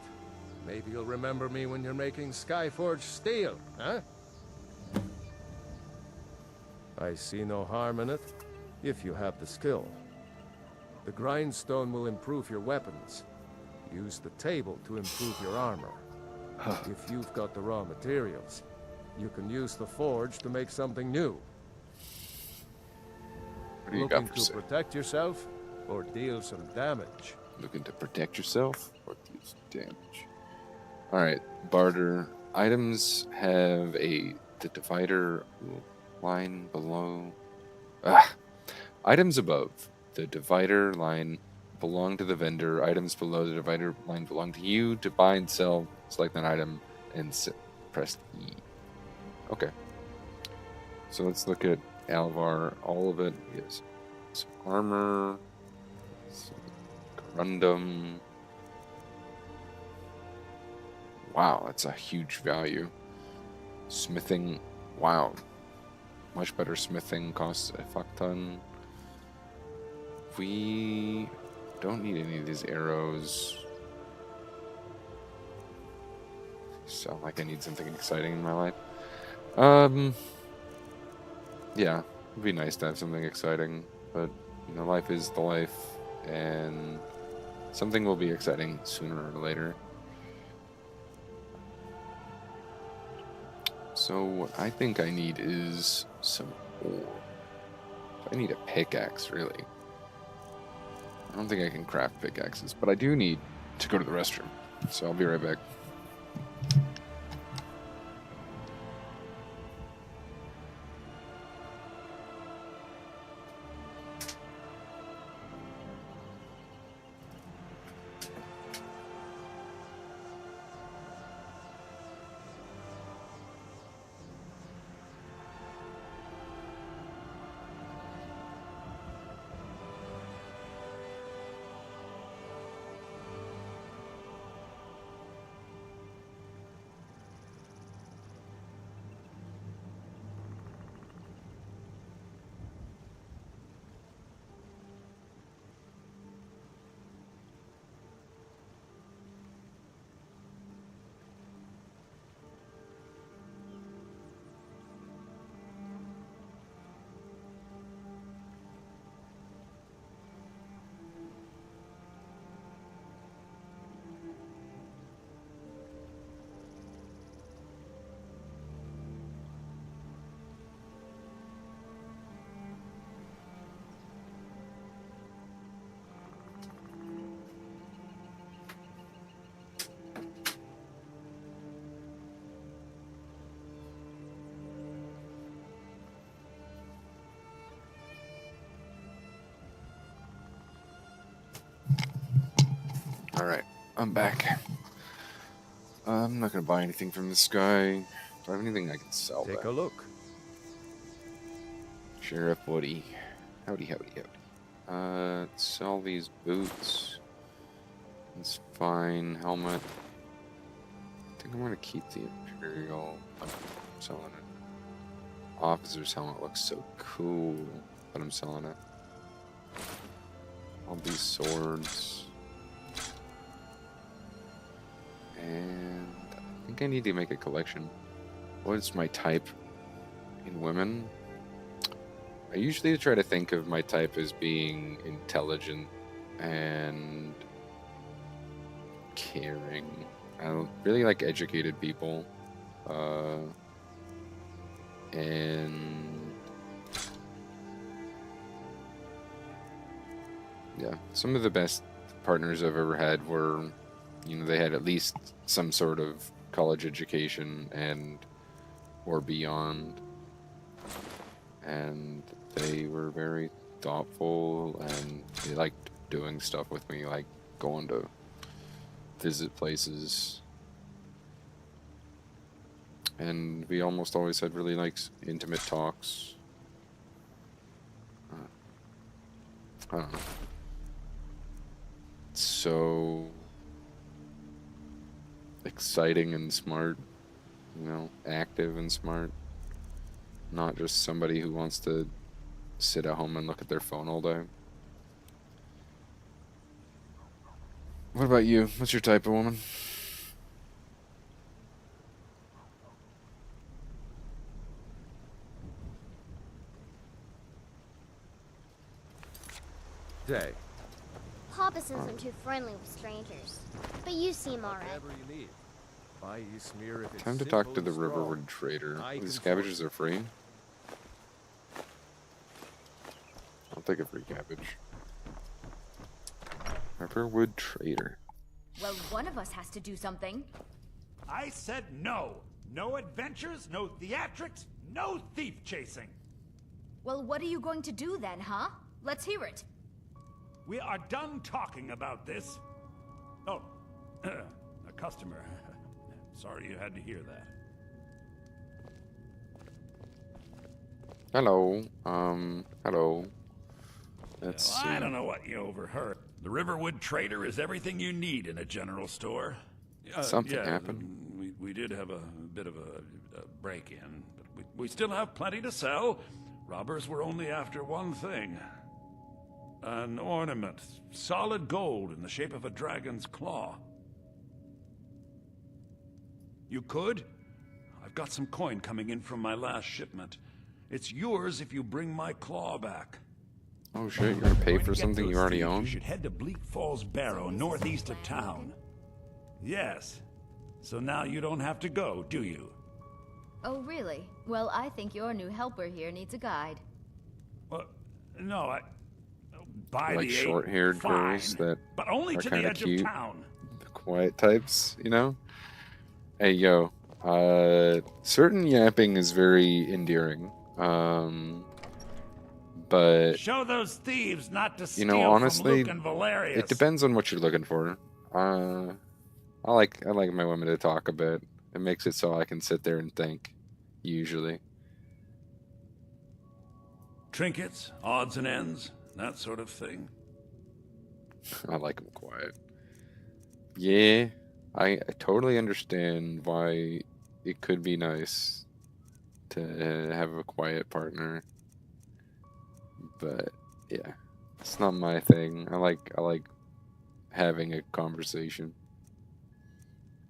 Maybe you'll remember me when you're making Skyforged steel, huh? I see no harm in it, if you have the skill. The grindstone will improve your weapons. Use the table to improve your armor. If you've got the raw materials, you can use the forge to make something new. What do you Looking got for to sale? protect yourself or deal some damage? Looking to protect yourself or do some damage? Alright, barter. Items have the divider line below. Items above the divider line belong to the vendor. Items below the divider line belong to you. To buy and sell, select an item and press E. Okay. So let's look at Alvar. All of it is some armor, some corundum. Wow, that's a huge value. Smithing, wow. Much better smithing, costs a fuck ton. We don't need any of these arrows. Sound like I need something exciting in my life. Yeah, it'd be nice to have something exciting, but you know, life is the life, and something will be exciting sooner or later. So what I think I need is some ore. I need a pickaxe, really. I don't think I can craft pickaxes, but I do need to go to the restroom. So I'll be right back. Alright, I'm back. I'm not gonna buy anything from this guy. Do I have anything I can sell? Take back? a look. Sheriff Woody. Howdy, howdy, howdy. Sell these boots. It's fine. Helmet. I think I'm gonna keep the Imperial. I'm selling it. Officer's helmet looks so cool, but I'm selling it. All these swords. And I think I need to make a collection. What's my type in women? I usually try to think of my type as being intelligent and caring. I really like educated people. And yeah, some of the best partners I've ever had were, you know, they had at least some sort of college education and or beyond, and they were very thoughtful and they liked doing stuff with me, like going to visit places, and we almost always had really like intimate talks. I don't know. So exciting and smart, you know, active and smart. Not just somebody who wants to sit at home and look at their phone all day. What about you? What's your type of woman? Day. Hobbs isn't too friendly with strangers, but you seem alright. Whatever you need. Buy you smear if it's Time to talk to the Riverwood Trader. These cabbages are free. I'll take a free cabbage. Riverwood Trader. Well, one of us has to do something. I said no. No adventures, no theatrics, no thief chasing. Well, what are you going to do then, huh? Let's hear it. We are done talking about this. Oh, a customer. Sorry you had to hear that. Hello. Hello. Let's see. I don't know what you overheard. The Riverwood Trader is everything you need in a general store. Something happened. We did have a bit of a break-in, but we still have plenty to sell. Robbers were only after one thing. An ornament, solid gold in the shape of a dragon's claw. You could? I've got some coin coming in from my last shipment. It's yours if you bring my claw back. Oh shit, you're gonna pay for something you already own? You should head to Bleak Falls Barrow, northeast of town. Yes. So now you don't have to go, do you? Oh, really? Well, I think your new helper here needs a guide. Well, no, by like the short-haired girls that but only are to kind the of edge cute, of town. the quiet types, you know. Hey yo, certain yapping is very endearing, but Show those thieves not to steal you know, honestly, from Luke and Valerius. it depends on what you're looking for. I like my women to talk a bit. It makes it so I can sit there and think. Usually, Trinkets, odds and ends, that sort of thing. I like them quiet. Yeah, I totally understand why it could be nice to have a quiet partner, but yeah, it's not my thing. I like having a conversation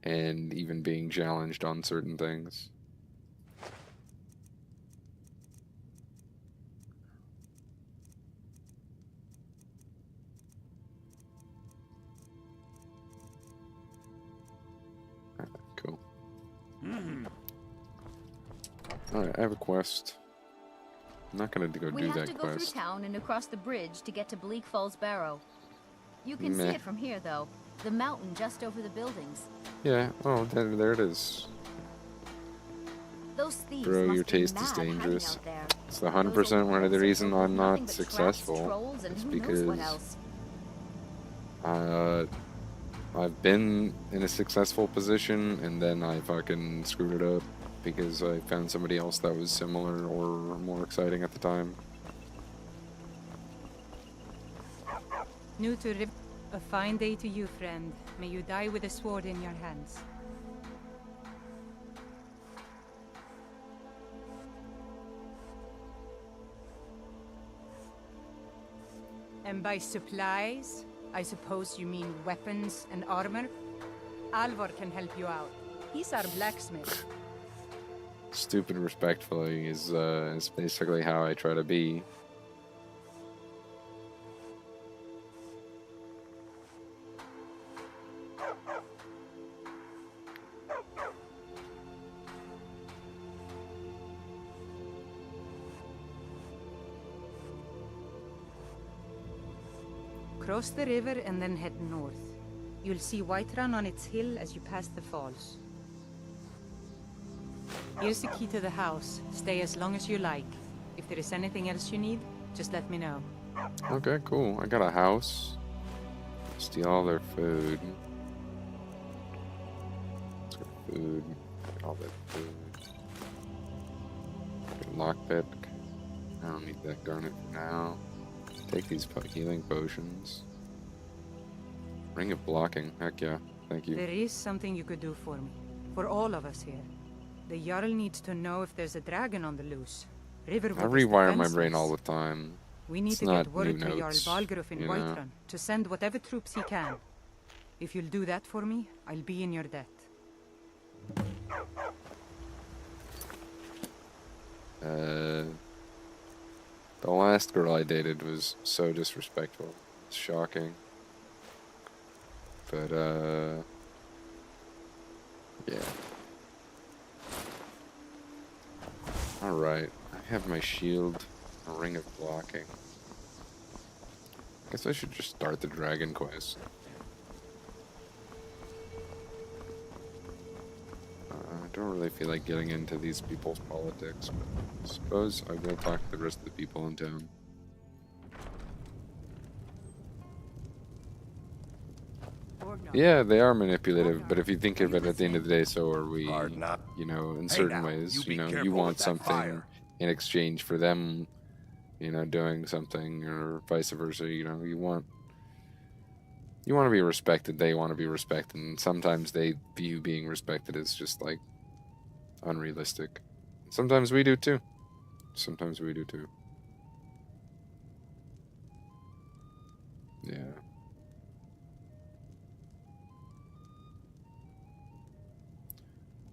and even being challenged on certain things. Cool. Alright, I have a quest. I'm not gonna go We do have that to go quest. through town and across the bridge to get to Bleak Falls Barrow. You can see Meh. it from here, though. The mountain just over the buildings. Yeah, oh, there it is. Those thieves Bro, must your be taste mad is hiding dangerous. out there. It's the 100% one of the reason I'm Nothing not but traps, successful. trolls, and It's who knows what because else. I've been in a successful position and then I fucking screwed it up because I found somebody else that was similar or more exciting at the time. New to Riv. A fine day to you, friend. May you die with a sword in your hands. And by supplies, I suppose you mean weapons and armor? Alvor can help you out. He's our blacksmith. Stupid respectfully is basically how I try to be. Cross the river and then head north. You'll see Whiterun on its hill as you pass the falls. Here's the key to the house. Stay as long as you like. If there is anything else you need, just let me know. Okay, cool. I got a house. Steal all their food. Let's go food. Get all that food. Get a lockpick. I don't need that garnet for now. Take these healing potions. Ring of blocking. Heck yeah. Thank you. There is something you could do for me. For all of us here. The Jarl needs to know if there's a dragon on the loose. Riverwood I rewire my brain all the time. We need It's to not get word new to Jarl notes, Balgruuf in you know? Whiterun to send whatever troops he can. If you'll do that for me, I'll be in your debt. The last girl I dated was so disrespectful. It's shocking. But, yeah. Alright, I have my shield, a ring of blocking. Guess I should just start the dragon quest. I don't really feel like getting into these people's politics, but I suppose I will talk to the rest of the people in town. Yeah, they are manipulative, but if you think of it at the end of the day, so are we. You know, in certain ways, you know, you want something in exchange for them, you know, doing something, or vice versa. You know, you want to be respected, they want to be respected, and sometimes they view being respected as just like unrealistic. Sometimes we do too. Sometimes we do too. Yeah.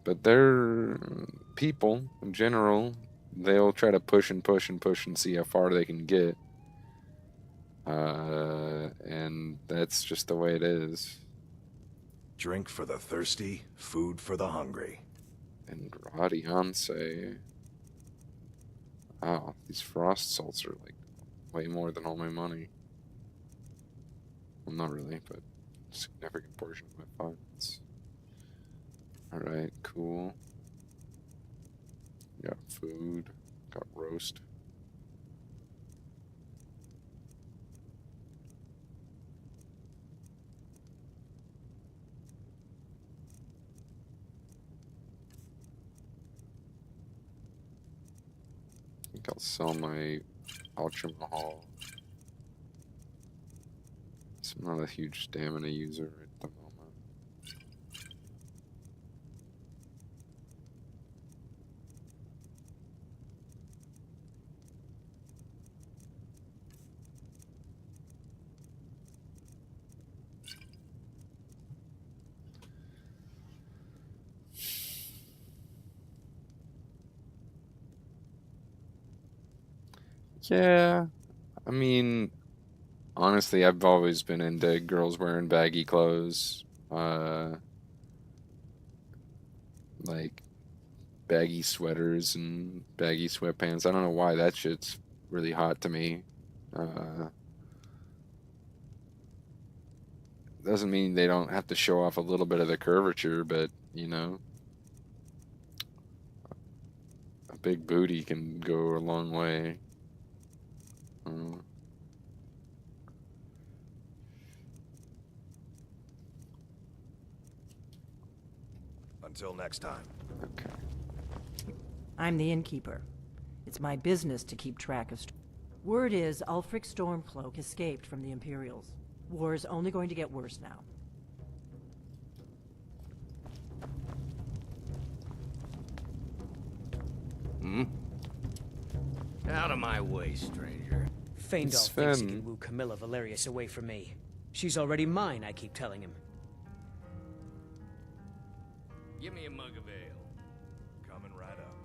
But they're people in general. They'll try to push and push and push and see how far they can get. And that's just the way it is. Drink for the thirsty, food for the hungry. And Radiance. Wow, these frost salts are like way more than all my money. Well, not really, but a significant portion of my funds. Alright, cool. Got food, got roast. I think I'll sell my Ultra Mahal. So I'm not a huge stamina user at the moment. Yeah, I mean, honestly, I've always been into girls wearing baggy clothes, like baggy sweaters and baggy sweatpants. I don't know why that shit's really hot to me. Doesn't mean they don't have to show off a little bit of the curvature, but you know, a big booty can go a long way. Until next time. Okay. I'm the innkeeper. It's my business to keep track of... Word is Ulfric Stormcloak escaped from the Imperials. War's only going to get worse now. Hmm? Out of my way, stranger. Feindal thinks he can woo Camilla Valerius away from me. She's already mine, I keep telling him. Give me a mug of ale. Coming right up.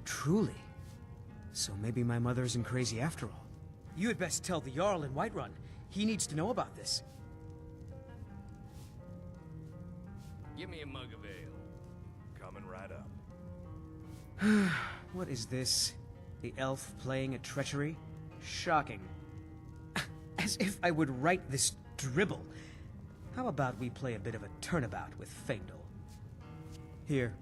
Truly? So maybe my mother isn't crazy after all. You had best tell the Jarl in Whiterun. He needs to know about this. Give me a mug of ale. Coming right up. What is this? The elf playing at treachery? Shocking. As if I would write this dribble. How about we play a bit of a turnabout with Feindal? Here.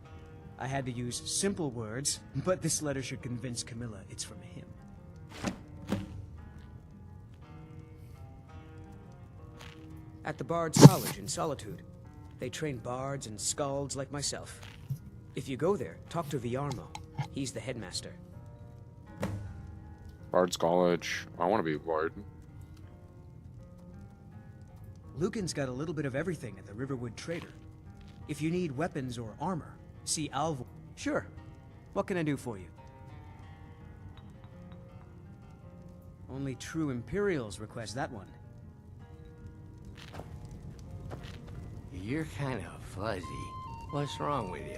I had to use simple words, but this letter should convince Camilla it's from him. At the Bard's College in Solitude. They train bards and skalds like myself. If you go there, talk to Viarmo. He's the headmaster. Bard's College. I want to be a bard. Lucan's got a little bit of everything at the Riverwood Trader. If you need weapons or armor, see Alvo. Sure. What can I do for you? Only true Imperials request that one. You're kind of fuzzy. What's wrong with you?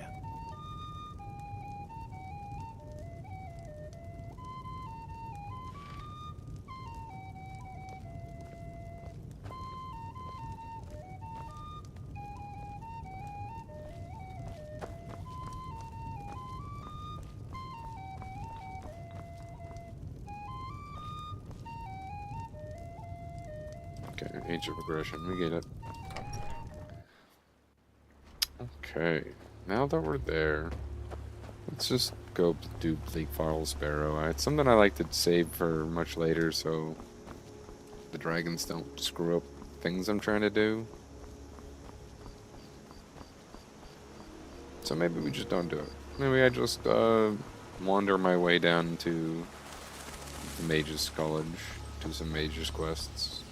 Okay, age of aggression. We get it. Okay, now that we're there, let's just go do Bleak File Sparrow. It's something I like to save for much later, so the dragons don't screw up things I'm trying to do. So maybe we just don't do it. Maybe I just wander my way down to the Mage's College, do some Mage's quests.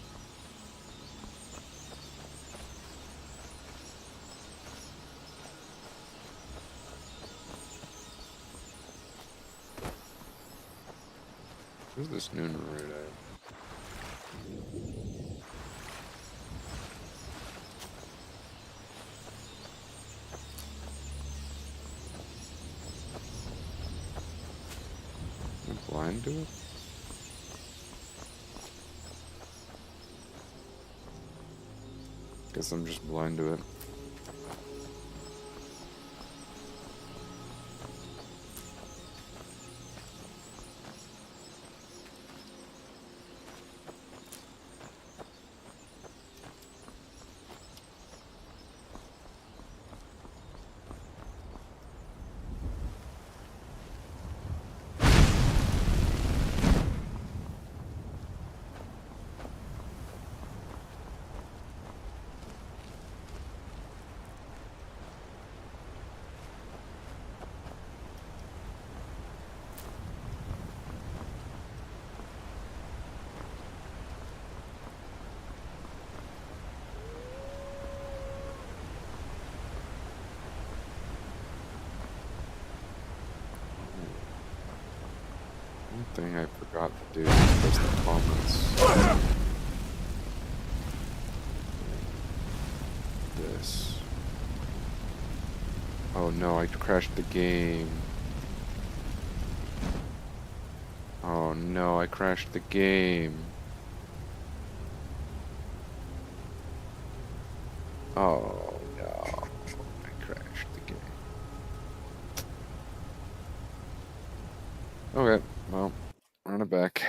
Where's this noon route at? I'm blind to it? Guess I'm just blind to it. One thing I forgot to do was the comments. This. Oh no, I crashed the game. Oh no, I crashed the game. Oh no, I crashed the game. Okay, well, run it back.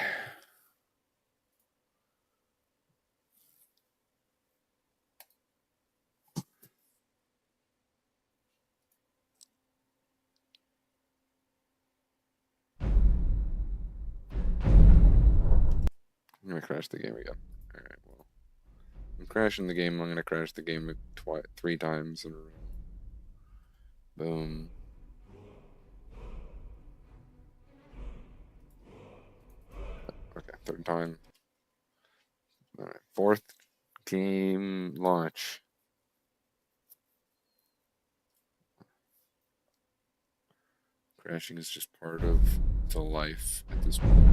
I'm gonna crash the game again. crashing the game, I'm gonna crash the game 3 times in a row. Boom. Okay, 3rd time. Alright, 4th game launch. Crashing is just part of the life at this point.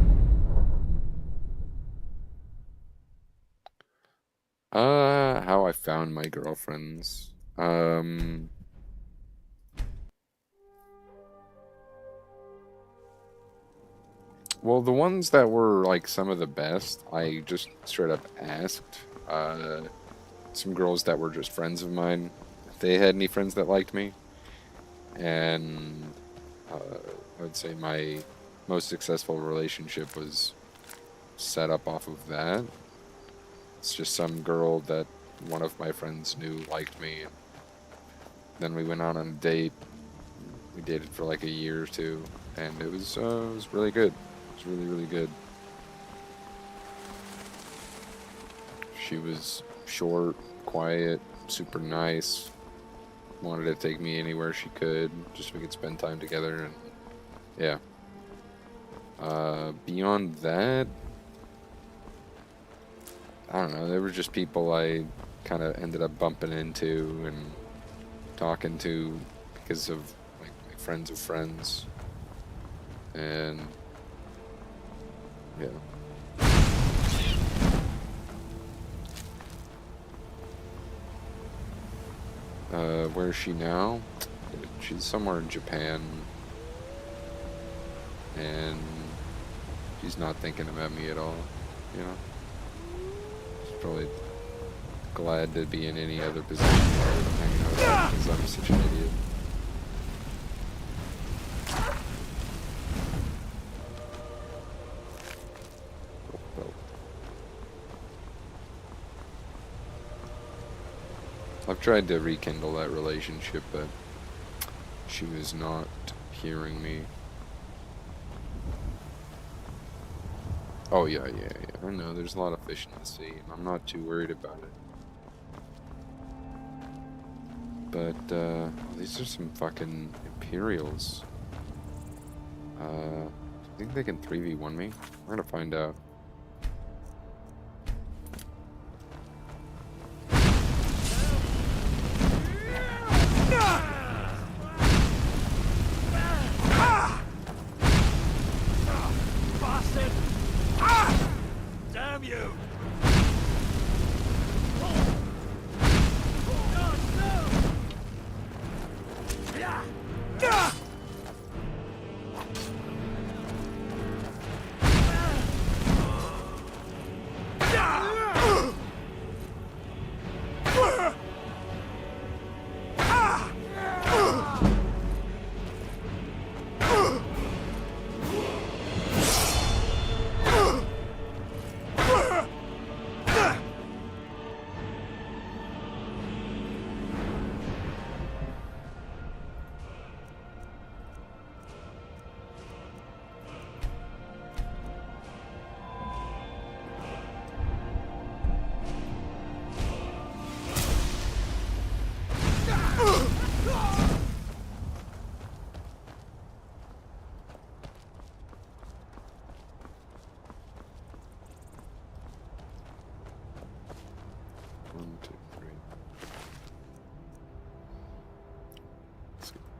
How I found my girlfriends. Well, the ones that were like some of the best, I just straight up asked some girls that were just friends of mine if they had any friends that liked me, and I would say my most successful relationship was set up off of that. It's just some girl that one of my friends knew liked me, and then we went on a date. We dated for like a year or 2, and it was really good. It was really, really good. She was short, quiet, super nice. Wanted to take me anywhere she could, just so we could spend time together, and yeah. Beyond that, I don't know, they were just people I kind of ended up bumping into and talking to because of like my friends of friends, and yeah. Where is she now? She's somewhere in Japan, and she's not thinking about me at all, you know? She's probably glad to be in any other position rather than hanging out with her because I'm such an idiot. I've tried to rekindle that relationship, but she was not hearing me. Oh, yeah. I know, there's a lot of fish in the sea, and I'm not too worried about it. But, these are some fucking Imperials. Do you think they can 3v1 me? We're gonna find out. Damn you!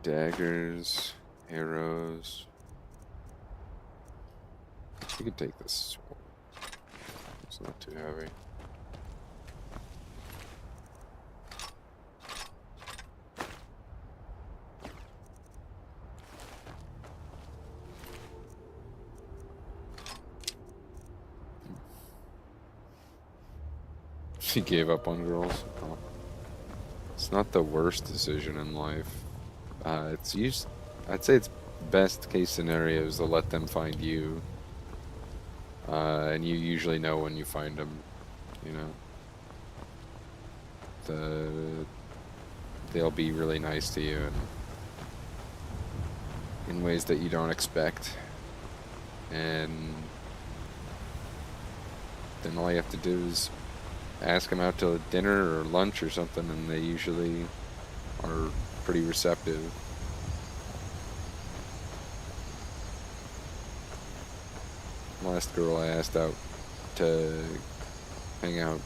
Daggers, arrows. You could take this sword. It's not too heavy. She gave up on girls. Oh. It's not the worst decision in life. I'd say it's best case scenario is to let them find you, and you usually know when you find them. You know, they'll be really nice to you and in ways that you don't expect, and then all you have to do is ask them out to dinner or lunch or something, and they usually are pretty receptive. Last girl I asked out to hang out,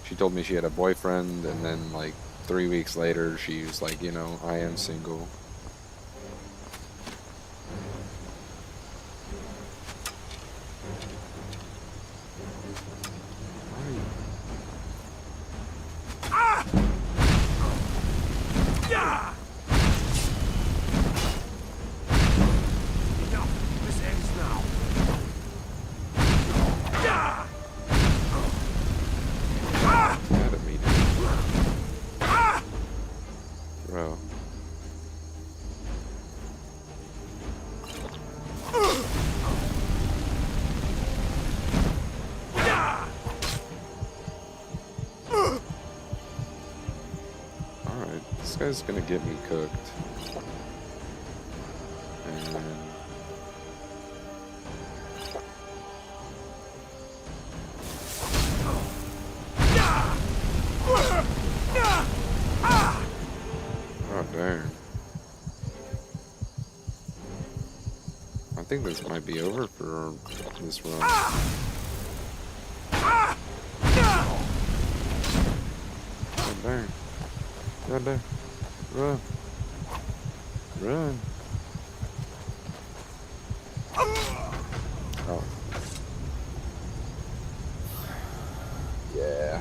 she told me she had a boyfriend, and then like 3 weeks later she was like, you know, I am single. This guy's gonna get me cooked. And oh darn. I think this might be over for this run. Oh darn. God damn. Run. Run. Oh. Yeah.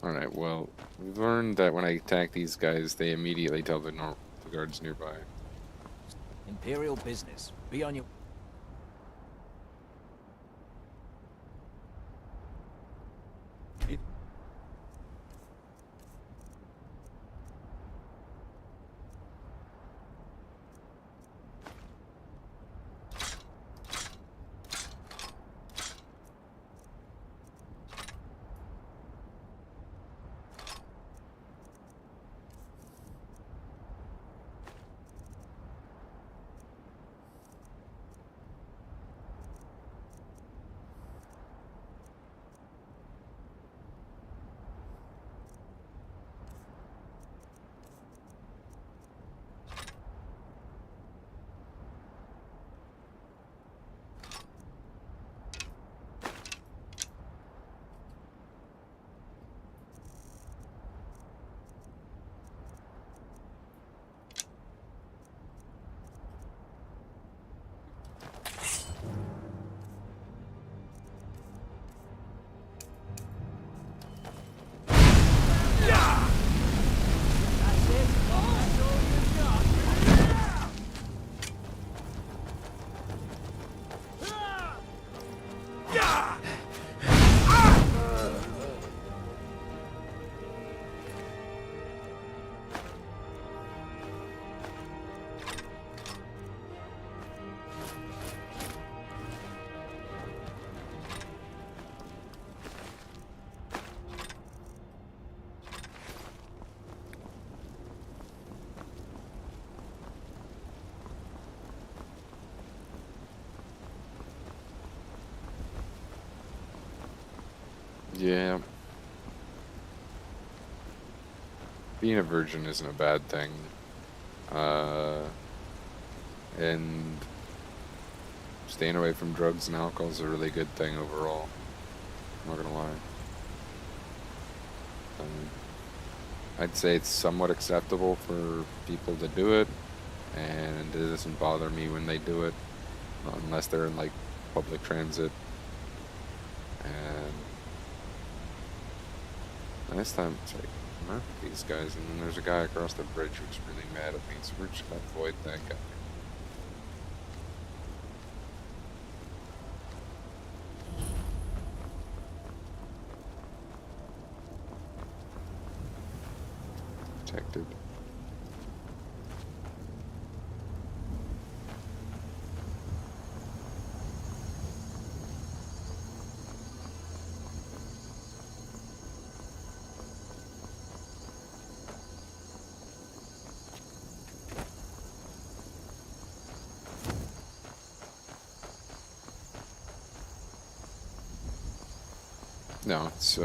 Alright, well, we've learned that when I attack these guys, they immediately tell the guards nearby. Imperial business. Be on your... Yeah. Being a virgin isn't a bad thing. And staying away from drugs and alcohol is a really good thing overall. I'm not gonna lie. I'd say it's somewhat acceptable for people to do it, and it doesn't bother me when they do it, unless they're in like public transit. And last time it's like, murder these guys, and then there's a guy across the bridge who's really mad at me, so we're just gonna avoid that guy. Protected. No, it's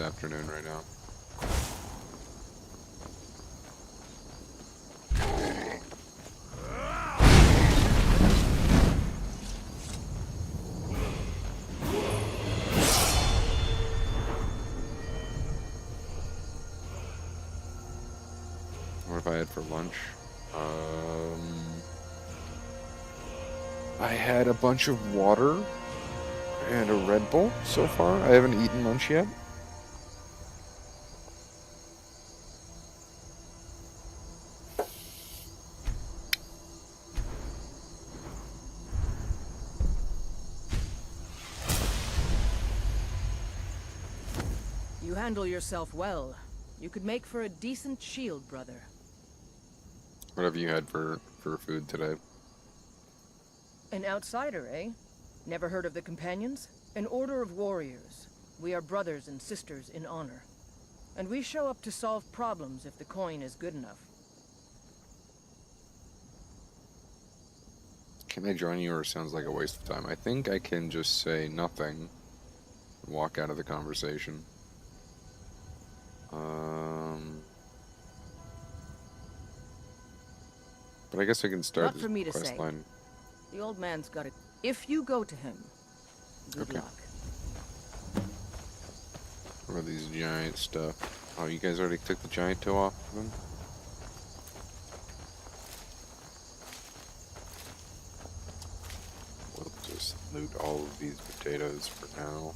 afternoon right now. What have I had for lunch? I had a bunch of water and a Red Bull so far. I haven't eaten lunch yet. You handle yourself well. You could make for a decent shield, brother. What have you had for food today? An outsider, eh? Never heard of the Companions? An order of warriors. We are brothers and sisters in honor. And we show up to solve problems if the coin is good enough. Can I join you, or sounds like a waste of time? I think I can just say nothing and walk out of the conversation. But I guess I can start Not for me to this quest say. line. The old man's got it. If you go to him, good luck. What are these giant stuff? Oh, you guys already took the giant toe off of them? We'll just loot all of these potatoes for now.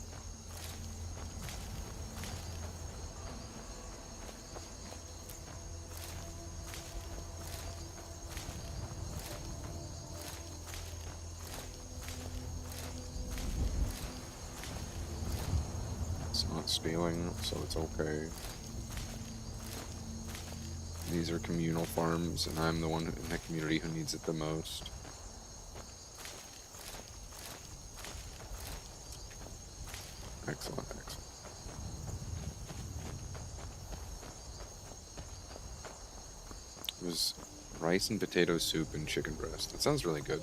It's not stealing, so it's okay. These are communal farms, and I'm the one in the community who needs it the most. Excellent, excellent. It was rice and potato soup and chicken breast. It sounds really good.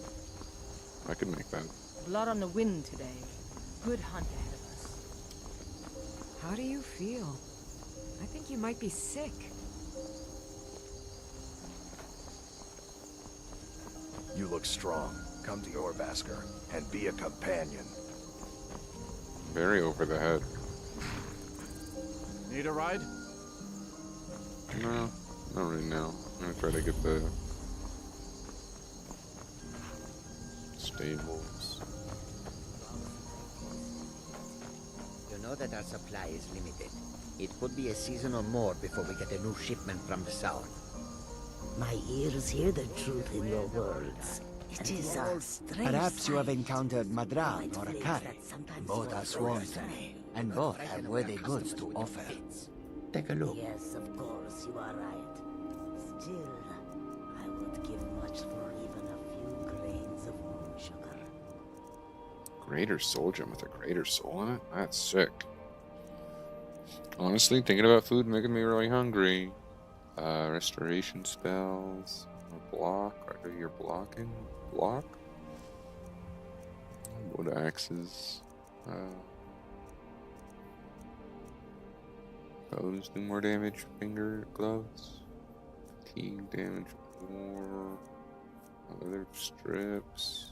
I could make that. Blood on the wind today. Good hunt ahead of us. How do you feel? I think you might be sick. You look strong. Come to your Basker and be a companion. Very over the head. Need a ride? No, not right now. I'm gonna try to get the stables. You know that our supply is limited. It could be a season or more before we get a new shipment from the south. My ears hear the truth in your words. It is a strange Perhaps you have sight. encountered Madral or Place Akari. that sometimes Both are sworn to me, and both have worthy goods to offer. Take a look. Yes, of course, you are right. Still, I would give much for even a few grains of moon sugar. Greater soul gem with a greater soul in it? That's sick. Honestly, thinking about food making me really hungry. Restoration spells. A block. Are you blocking? Block? Wood axes. Bows do more damage. Finger gloves. Fatigue damage more. Leather strips.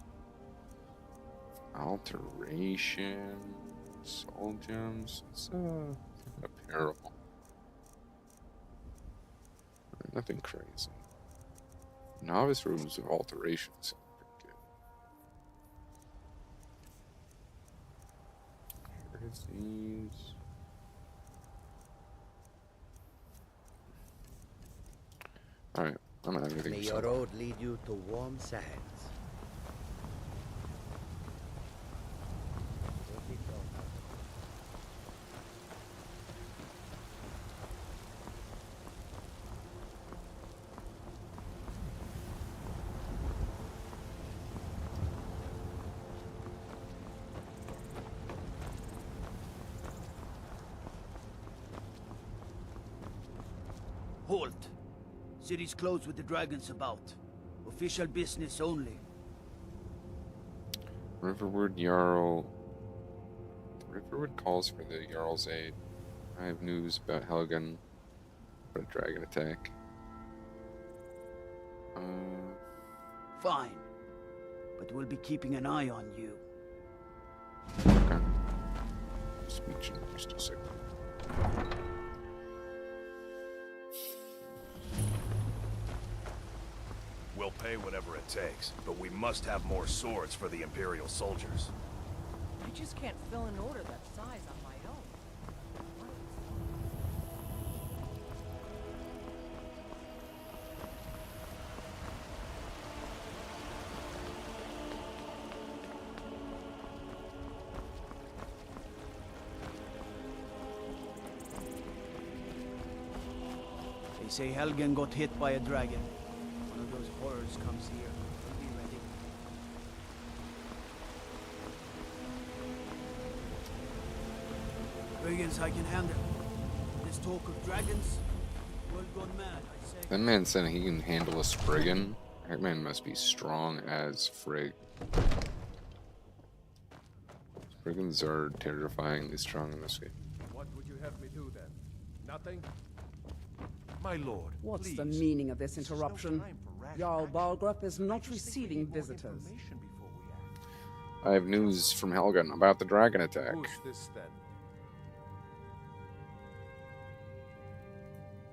Alteration. Soul gems. It's apparel. Nothing crazy. Novice robes of alterations. Here's these. Alright, I'm gonna have everything. May your road lead you to warm sands. Halt! City's closed with the dragons about. Official business only. Riverwood Jarl Riverwood calls for the Jarl's aid. I have news about Helgen. But a dragon attack. Fine. But we'll be keeping an eye on you. Okay. Speech in just a second. We'll pay whatever it takes, but we must have more swords for the Imperial soldiers. I just can't fill an order that size on my own. They say Helgen got hit by a dragon. One of those horrors comes here. We'll be ready. Brigands I can handle. This talk of dragons, world gone mad, I say. That man said he can handle a Spriggan. That man must be strong as frig. Spriggans are terrifyingly strong in this game. What would you have me do then? Nothing? My lord, What's please. the meaning of this interruption? Jarl Balgruuf is not receiving visitors. I have news from Helgen about the dragon attack. Who's this then?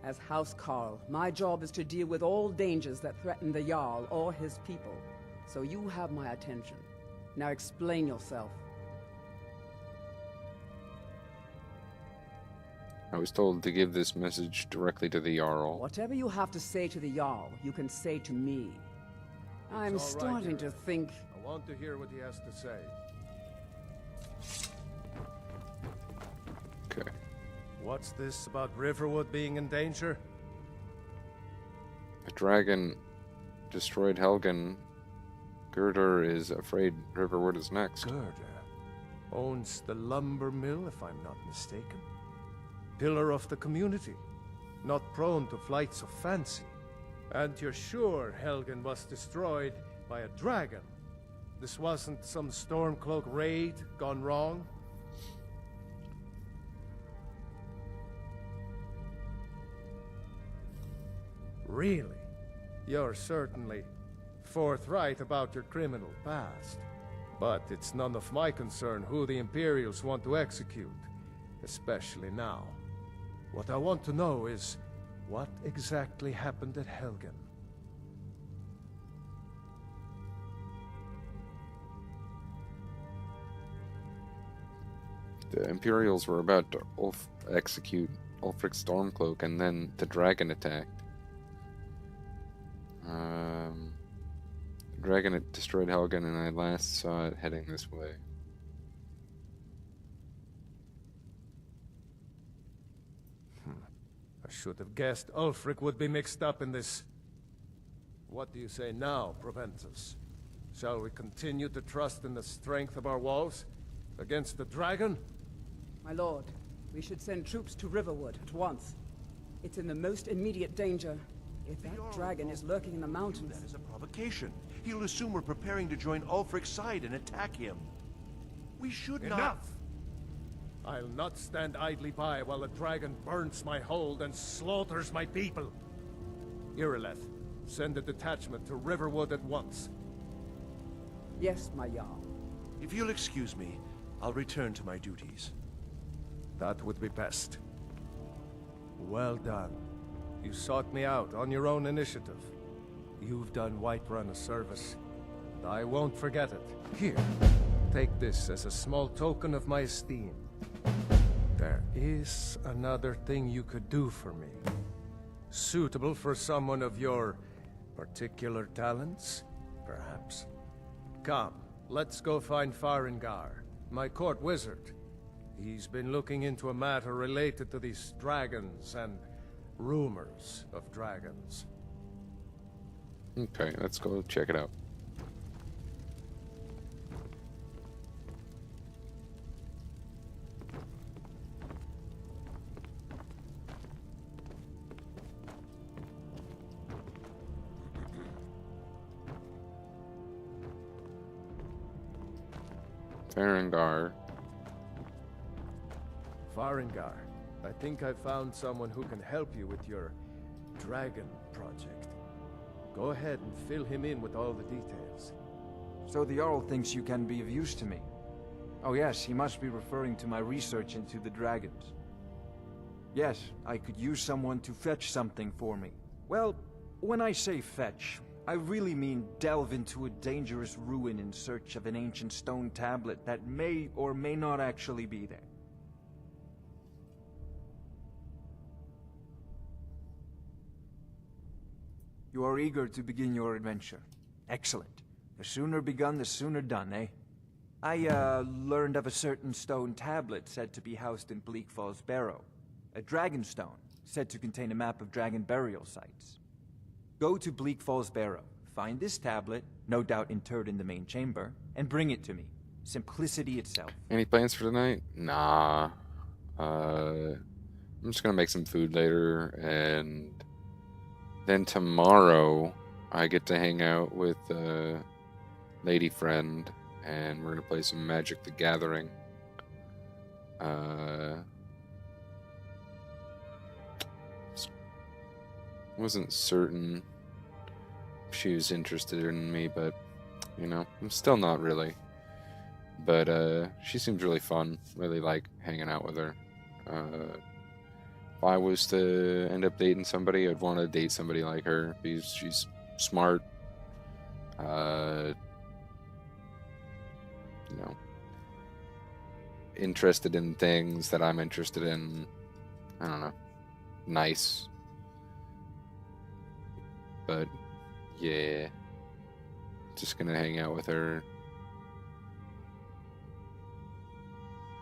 As House Carl, my job is to deal with all dangers that threaten the Jarl or his people. So you have my attention. Now explain yourself. I was told to give this message directly to the Jarl. Whatever you have to say to the Jarl, you can say to me. I'm It's all right, starting to Eric. think... I want to hear what he has to say. Okay. What's this about Riverwood being in danger? A dragon destroyed Helgen. Gerdur is afraid Riverwood is next. Gerdur owns the lumber mill, if I'm not mistaken. Pillar of the community, not prone to flights of fancy. And you're sure Helgen was destroyed by a dragon? This wasn't some Stormcloak raid gone wrong? Really? You're certainly forthright about your criminal past. But it's none of my concern who the Imperials want to execute, especially now. What I want to know is, what exactly happened at Helgen? The Imperials were about to execute Ulfric Stormcloak, and then the dragon attacked. The dragon had destroyed Helgen, and I last saw it heading this way. I should have guessed Ulfric would be mixed up in this. What do you say now, Proventus? Shall we continue to trust in the strength of our walls against the dragon? My lord, we should send troops to Riverwood at once. It's in the most immediate danger. If that dragon is lurking in the mountains... That is a provocation. He'll assume we're preparing to join Ulfric's side and attack him. We should not... Enough! I'll not stand idly by while the dragon burns my hold and slaughters my people. Irileth, send a detachment to Riverwood at once. Yes, my Jarl. If you'll excuse me, I'll return to my duties. That would be best. Well done. You sought me out on your own initiative. You've done Whiterun a service, and I won't forget it. Here, take this as a small token of my esteem. There is another thing you could do for me. Suitable for someone of your particular talents, perhaps. Come, let's go find Farengar, my court wizard. He's been looking into a matter related to these dragons and rumors of dragons. Okay, let's go check it out. Farengar. Farengar, I think I found someone who can help you with your dragon project. Go ahead and fill him in with all the details. So the Jarl thinks you can be of use to me. Oh yes, he must be referring to my research into the dragons. Yes, I could use someone to fetch something for me. Well, when I say fetch, I really mean delve into a dangerous ruin in search of an ancient stone tablet that may or may not actually be there. You are eager to begin your adventure. Excellent. The sooner begun, the sooner done, eh? I, learned of a certain stone tablet said to be housed in Bleak Falls Barrow. A dragon stone, said to contain a map of dragon burial sites. Go to Bleak Falls Barrow, find this tablet, no doubt interred in the main chamber, and bring it to me. Simplicity itself. Any plans for tonight? Nah. I'm just gonna make some food later, and then tomorrow I get to hang out with a lady friend, and we're gonna play some Magic the Gathering. Wasn't certain if she was interested in me, but you know, I'm still not really. But she seems really fun. Really like hanging out with her. If I was to end up dating somebody, I'd want to date somebody like her because she's smart. You know, interested in things that I'm interested in. I don't know. Nice. But yeah, just gonna hang out with her.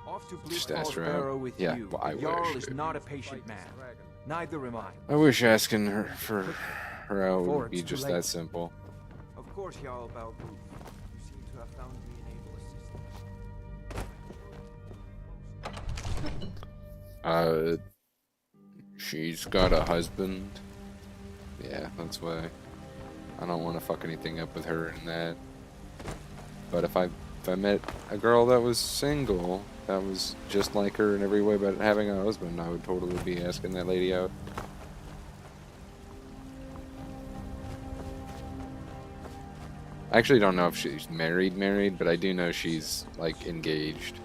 Off to Bleak Just ask Falls her Barrow out. with Yeah, you. well, I Jarl wish. is not a patient man. Neither am I. I wish asking her for her out Before would be it's too just late. that simple. Of course, Jarl Balgruuf. You seem to have found me an able assistant. She's got a husband. Yeah, that's why I don't want to fuck anything up with her and that. But if I met a girl that was single, that was just like her in every way but having a husband, I would totally be asking that lady out. I actually don't know if she's married, but I do know she's, like, engaged.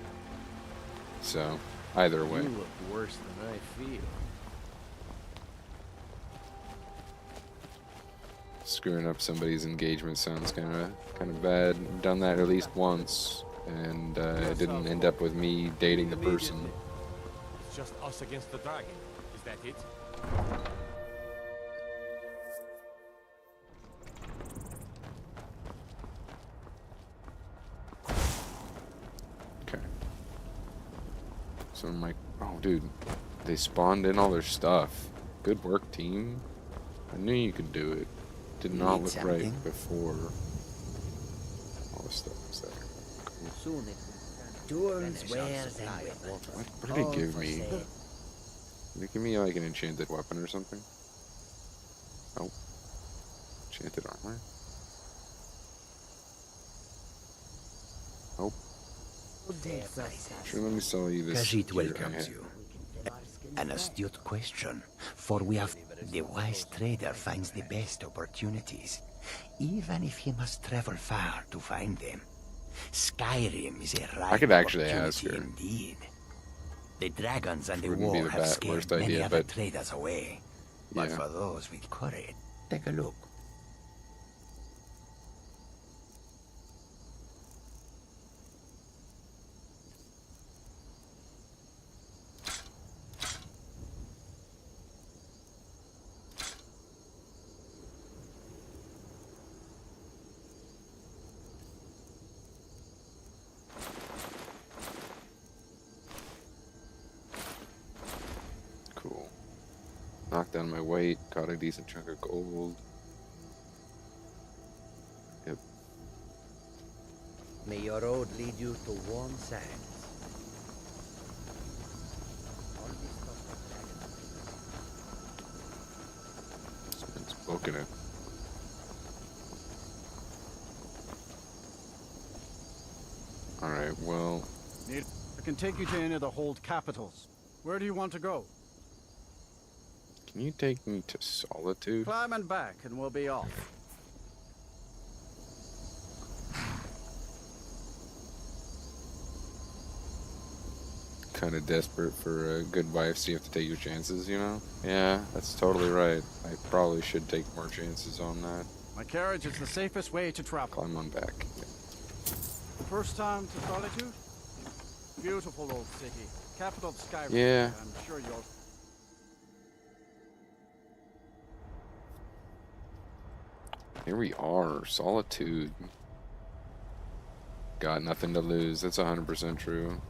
So, either way. You look worse than I feel. Screwing up somebody's engagement sounds kind of bad. I've done that at least once, and it didn't end up with me dating the person. It's just us against the dragon. Is that it? Okay. So I'm like, oh dude, they spawned in all their stuff. Good work, team. I knew you could do it. Did not look right before all this stuff was there. Soon it will turn. Thu'um's wares and weapons. What did it give me? Did it give me like an enchanted weapon or something? Oh. Enchanted armor? Oh. Sure, let me sell you this. Khajiit gear I welcomes have. you. An astute question, for we have the wise trader finds the best opportunities, even if he must travel far to find them. Skyrim is a right I could actually ask opportunity her. indeed. The dragons and the Wouldn't be war the have scared worst many idea, other but traders away. But yeah. for those with courage, take a look. Cool. Knocked down my weight, got a decent chunk of gold. Yep. May your road lead you to warm sands. It's booking it. Alright, well, I can take you to any of the hold capitals. Where do you want to go? Can you take me to Solitude? Climb and back, and we'll be off. Kind of desperate for a good wife, so you have to take your chances, you know? Yeah, that's totally right. I probably should take more chances on that. My carriage is the safest way to travel. Climb on back. First time to Solitude? Beautiful old city. Capital of Skyrim. Yeah. I'm sure you'll... Here we are, Solitude. Got nothing to lose. That's 100% true.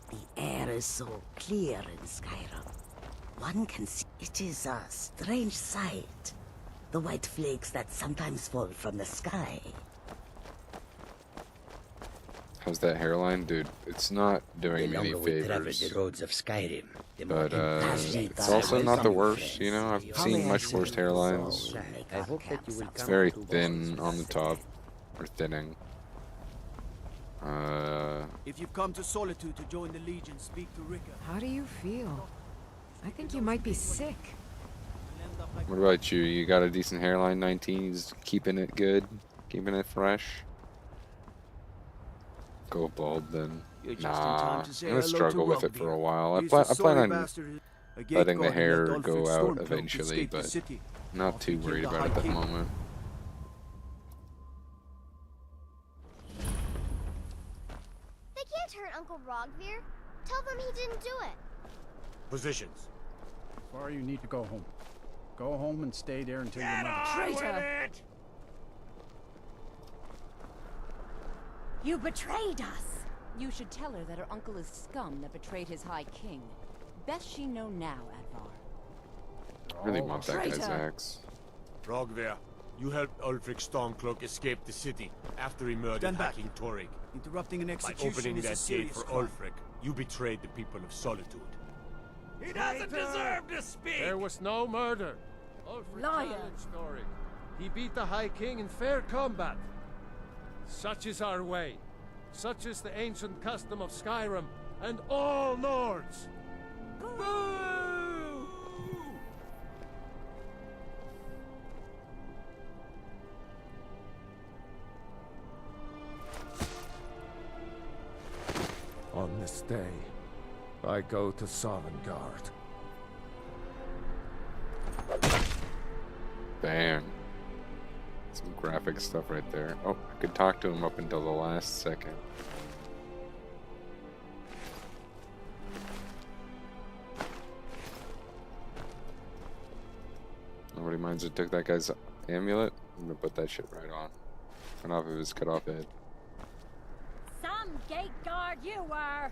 The air is so clear in Skyrim. One can see it is a strange sight. The white flakes that sometimes fall from the sky. How's that hairline? Dude, it's not doing me any The longer we travel favors. the roads of Skyrim, the more But impassioned it's I also will not the become, worst, friends. you know? I've seen much worse hairlines. I hope that you will It's come very to thin on the top. Or thinning. If you've come to Solitude to join the Legion, speak to Rika. How do you feel? I think you might be sick. What about you? You got a decent hairline, 19s, keeping it good? Keeping it fresh? Go bald then. You're just in Nah, time to say I'm gonna hello to struggle with it Rugby. for a while. I He's plan the sorry on bastard, a gate letting the guard who hair let go Ulfric's out Stormcloak eventually, escape the but city. not too Ulfric worried killed the about it High at the King. moment. They can't hurt Uncle Rogvir. Tell them he didn't do it. Positions. Far you need to go home. Go home and stay there until your mother. Traitor! You betrayed us! You should tell her that her uncle is scum that betrayed his High King. Best she know now, Advar. I really want that guy's Traitor. axe. Rogver, you helped Ulfric Stormcloak escape the city after he murdered Stand High back. King Torig. Interrupting an By execution opening is a that gate serious for crime. Ulfric, you betrayed the people of Solitude. He doesn't deserve to speak! There was no murder. Ulfric Liar. challenged Torig. He beat the High King in fair combat. Such is our way. Such is the ancient custom of Skyrim and all Nords. Boo! On this day, I go to Sovngarde. Bang. Some graphic stuff right there. Oh, I could talk to him up until the last second. Nobody minds it took that guy's amulet. I'm gonna put that shit right on. Turn off of his cut off head. Some gate guard you were!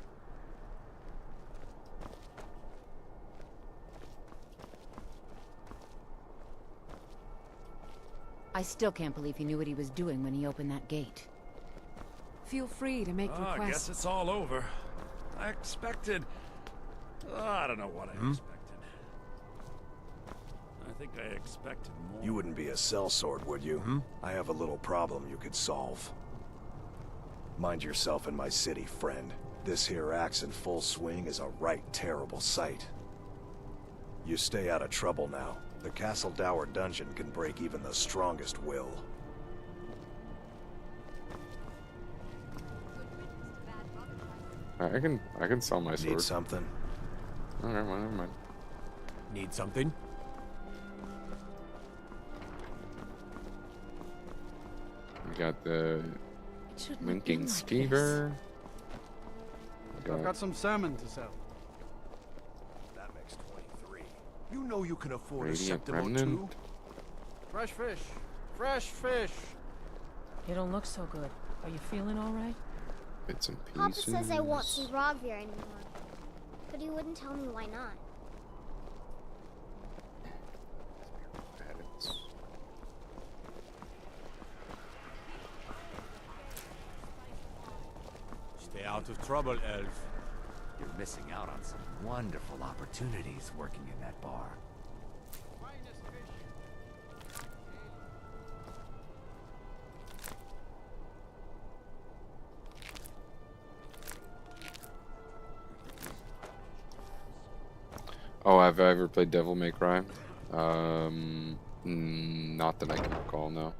I still can't believe he knew what he was doing when he opened that gate. Feel free to make I guess requests. it's all over. I expected... I don't know what I expected. I think I expected more. You wouldn't be a sellsword, would you? I have a little problem you could solve. Mind yourself in my city, friend. This here axe in full swing is a right terrible sight. You stay out of trouble now. The Castle Dower dungeon can break even the strongest will. I can sell my sword. Need something? Oh, never mind, never mind. Need something? We got the shouldn't winking have been like skeever. I've got some salmon to sell. That makes 23. You know you can afford a Radiant septim or two. remnant. Fresh fish. Fresh fish. You don't look so good. Are you feeling all right? Bits and pieces. Papa says I won't see Rogvir anymore. But he wouldn't tell me why not. Stay out of trouble, Elf. You're missing out on some wonderful opportunities working in that bar. Oh, have I ever played Devil May Cry? Not that I can recall, no.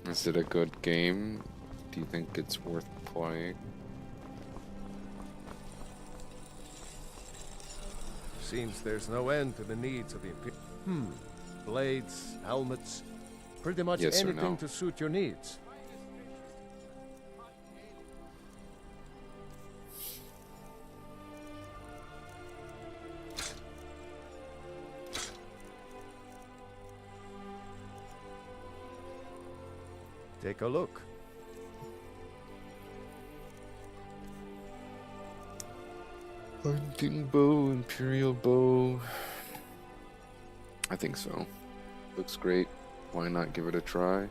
Is it a good game? Do you think it's worth playing? Seems there's no end to the needs of the Imperium. Blades, helmets, pretty much Yes or anything no? to suit your needs. Take a look. Hunting bow, Imperial bow. I think so. Looks great. Why not give it a try?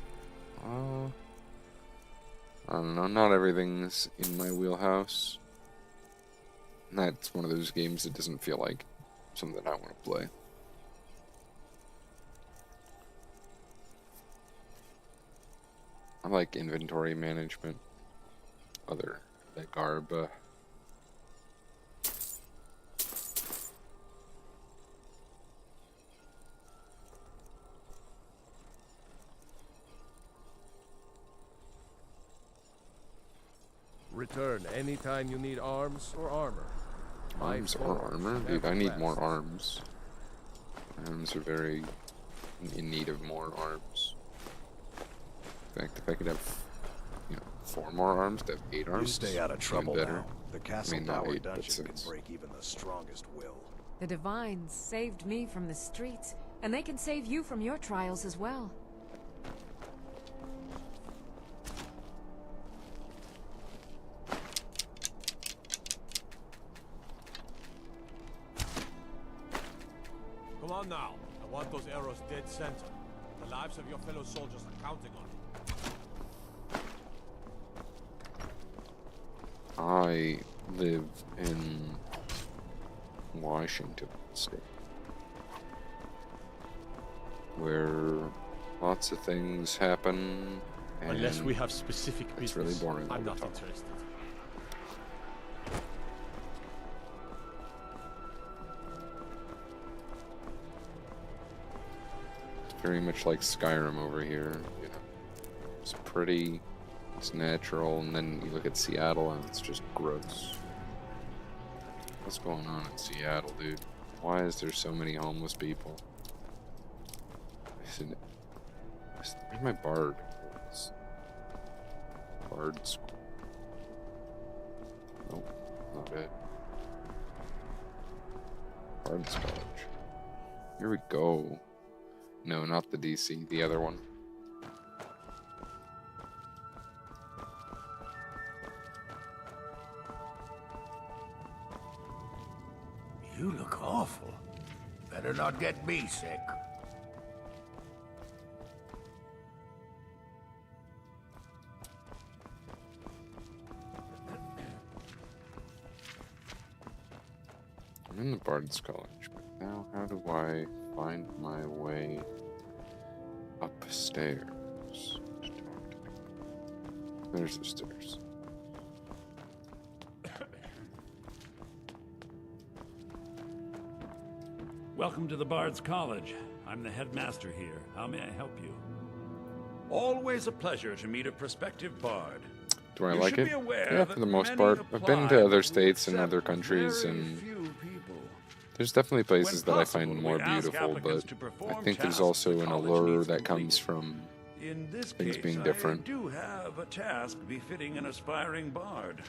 I don't know. Not everything's in my wheelhouse. That's one of those games that doesn't feel like something I want to play. I like inventory management. Other than garb. Return anytime you need arms or armor. Arms or armor? Dude, I need more arms. Arms are very in need of more arms. In fact, if I could have, 4 more arms, to have 8 arms. You stay out of trouble better. now. The Castle not Tower 8, but dungeon can 6. break even the strongest will. The Divines saved me from the streets, and they can save you from your trials as well. Come on now. I want those arrows dead center. The lives of your fellow soldiers are counting on it. I live in Washington State, where lots of things happen. And Unless we have specific it's business, really boring. I'm all not the time. interested. Very much like Skyrim over here, It's pretty, it's natural, and then you look at Seattle and it's just gross. What's going on in Seattle, dude? Why is there so many homeless people? Where's my bard? Bard school. Nope, not it. Bard's college. Here we go. No, not the DC, the other one. You look awful. Better not get me sick. I'm in the Bard's College, but now how do I find my way upstairs? There's the stairs. Welcome to the Bard's College. I'm the headmaster here. How may I help you? Always a pleasure to meet a prospective bard. Do I You like should it? be aware Yeah, that for the most many part. I've been apply, to other but states we and other accept countries, very and few people. there's definitely places that I possible, find we more ask beautiful, applicants but to I perform think there's tasks also the an college allure needs that comes completed. from In this things case, being different. I do have a task befitting an aspiring bard.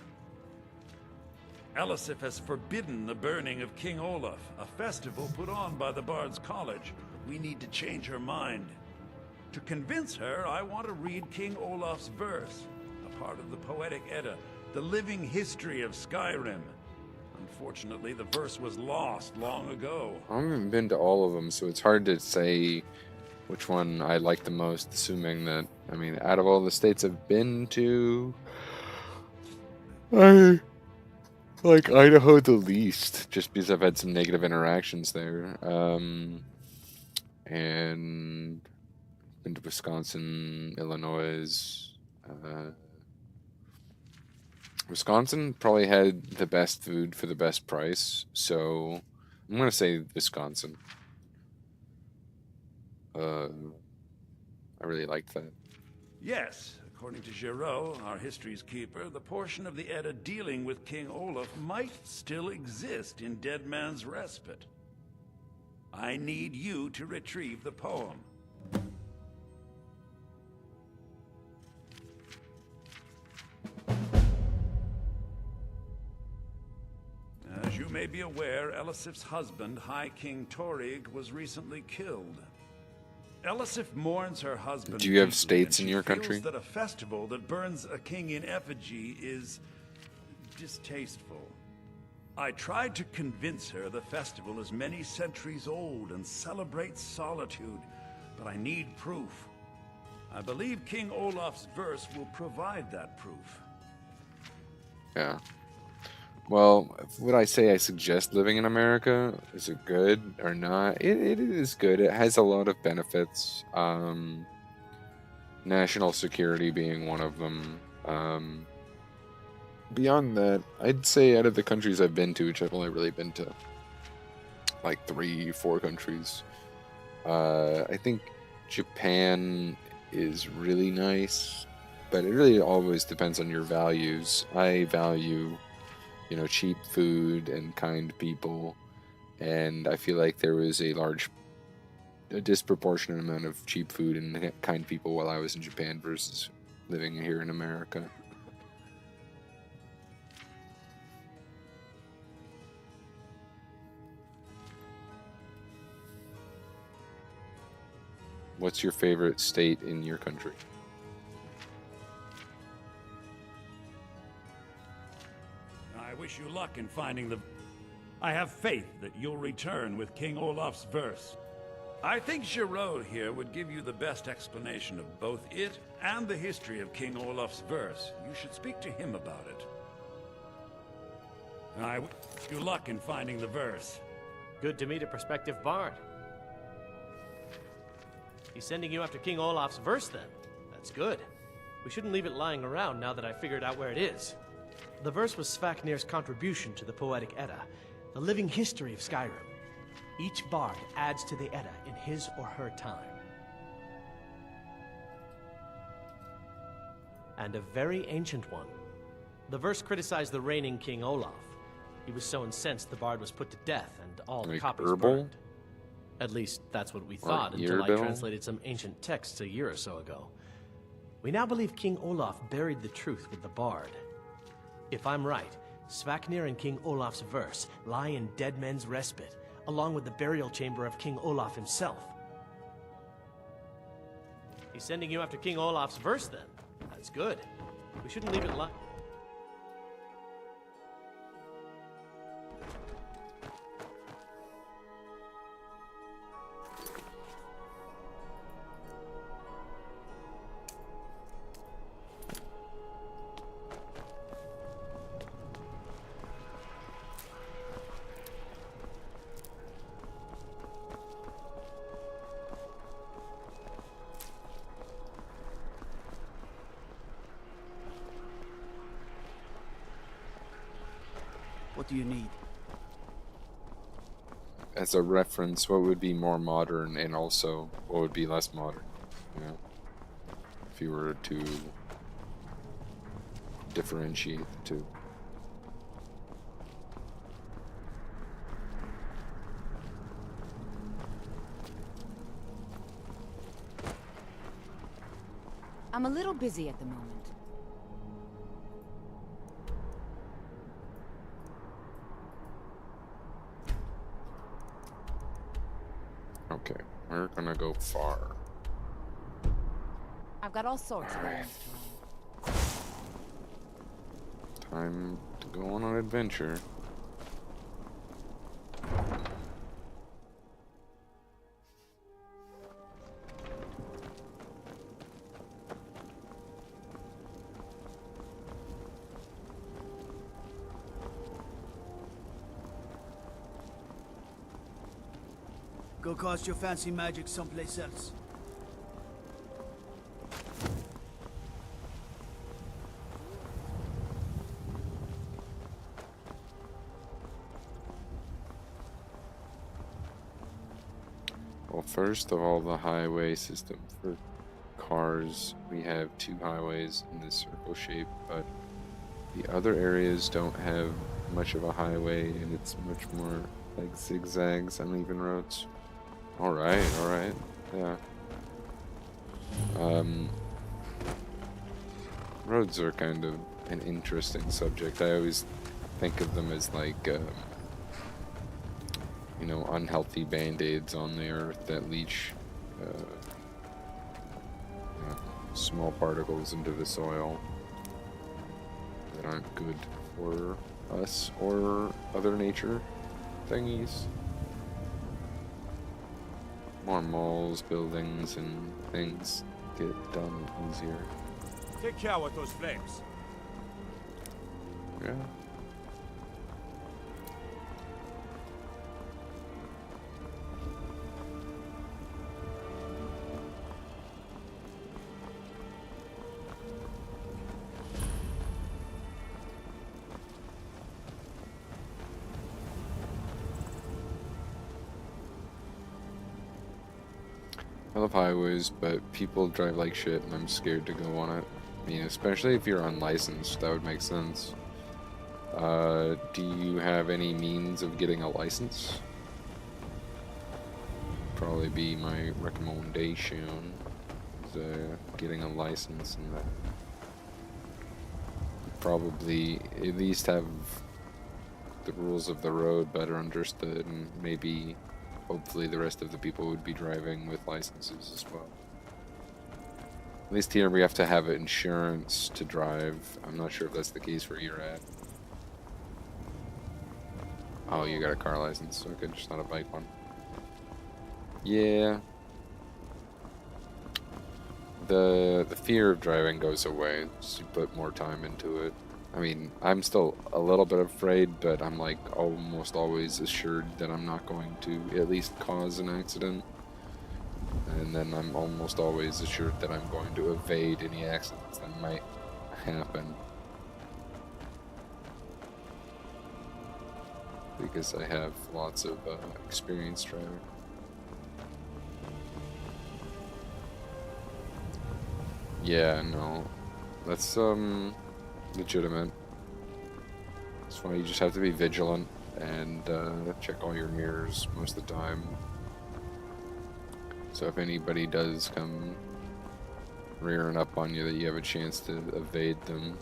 Elisif has forbidden the burning of King Olaf, a festival put on by the Bard's College. We need to change her mind. To convince her, I want to read King Olaf's verse, a part of the Poetic Edda, the living history of Skyrim. Unfortunately, the verse was lost long ago. I haven't been to all of them, so it's hard to say which one I like the most, assuming that, out of all the states I've been to, I like Idaho the least, just because I've had some negative interactions there. And been to Wisconsin, Illinois, Wisconsin probably had the best food for the best price, so I'm gonna say Wisconsin. I really liked that. Yes, according to Giraud, our history's keeper, the portion of the Edda dealing with King Olaf might still exist in Dead Man's Respite. I need you to retrieve the poem. As you may be aware, Elisif's husband, High King Torrig, was recently killed. Elisif mourns her husband. Do you have deeply, states and in your she feels country? that a festival that burns a king in effigy is distasteful. I tried to convince her the festival is many centuries old and celebrates solitude, but I need proof. I believe King Olaf's verse will provide that proof. Yeah. Well, would I say I suggest living in America? Is it good or not? It is good. It has a lot of benefits. National security being one of them. Beyond that, I'd say out of the countries I've been to, which I've only really been to like 3-4 countries, I think Japan is really nice, but it really always depends on your values. I value, cheap food and kind people, and I feel like there was a disproportionate amount of cheap food and kind people while I was in Japan versus living here in America. What's your favorite state in your country? I wish you luck in finding the... I have faith that you'll return with King Olaf's verse. I think Giraud here would give you the best explanation of both it and the history of King Olaf's verse. You should speak to him about it. I wish you luck in finding the verse. Good to meet a prospective bard. He's sending you after King Olaf's verse, then. That's good. We shouldn't leave it lying around now that I figured out where it is. The verse was Svafnir's contribution to the Poetic Edda, the living history of Skyrim. Each bard adds to the Edda in his or her time. And a very ancient one. The verse criticized the reigning King Olaf. He was so incensed the bard was put to death and all the copies burned. At least, that's what we thought until I translated some ancient texts a year or so ago. We now believe King Olaf buried the truth with the bard. If I'm right, Svafnir and King Olaf's verse lie in Dead Men's Respite, along with the burial chamber of King Olaf himself. He's sending you after King Olaf's verse, then. That's good. We shouldn't leave it lying. What do you need? As a reference, what would be more modern and also what would be less modern? If you were to differentiate the two. I'm a little busy at the moment. Okay, we're gonna go far. I've got all sorts of errands to run. Time to go on an adventure. Go cast your fancy magic someplace else. Well, first of all, the highway system for cars, we have 2 highways in this circle shape, but the other areas don't have much of a highway, and it's much more like zigzags, uneven roads. Alright, yeah. Roads are kind of an interesting subject. I always think of them as like, you know, unhealthy band-aids on the earth that leach small particles into the soil that aren't good for us or other nature thingies. More malls, buildings, and things get done easier. Take care with those flames. Yeah. I love highways, but people drive like shit and I'm scared to go on it. I mean, especially if you're unlicensed, that would make sense. Do you have any means of getting a license? Probably be my recommendation, is getting a license, and that probably at least have the rules of the road better understood, and maybe hopefully the rest of the people would be driving with licenses as well. At least here we have to have insurance to drive. I'm not sure if that's the case where you're at. Oh, you got a car license. Okay, just not a bike one. Yeah. The fear of driving goes away as you put more time into it. I mean, I'm still a little bit afraid, but I'm like almost always assured that I'm not going to at least cause an accident. And then I'm almost always assured that I'm going to evade any accidents that might happen. Because I have lots of experience driving. Yeah, no. That's legitimate. That's why you just have to be vigilant and check all your mirrors most of the time. So if anybody does come rearing up on you, that you have a chance to evade them.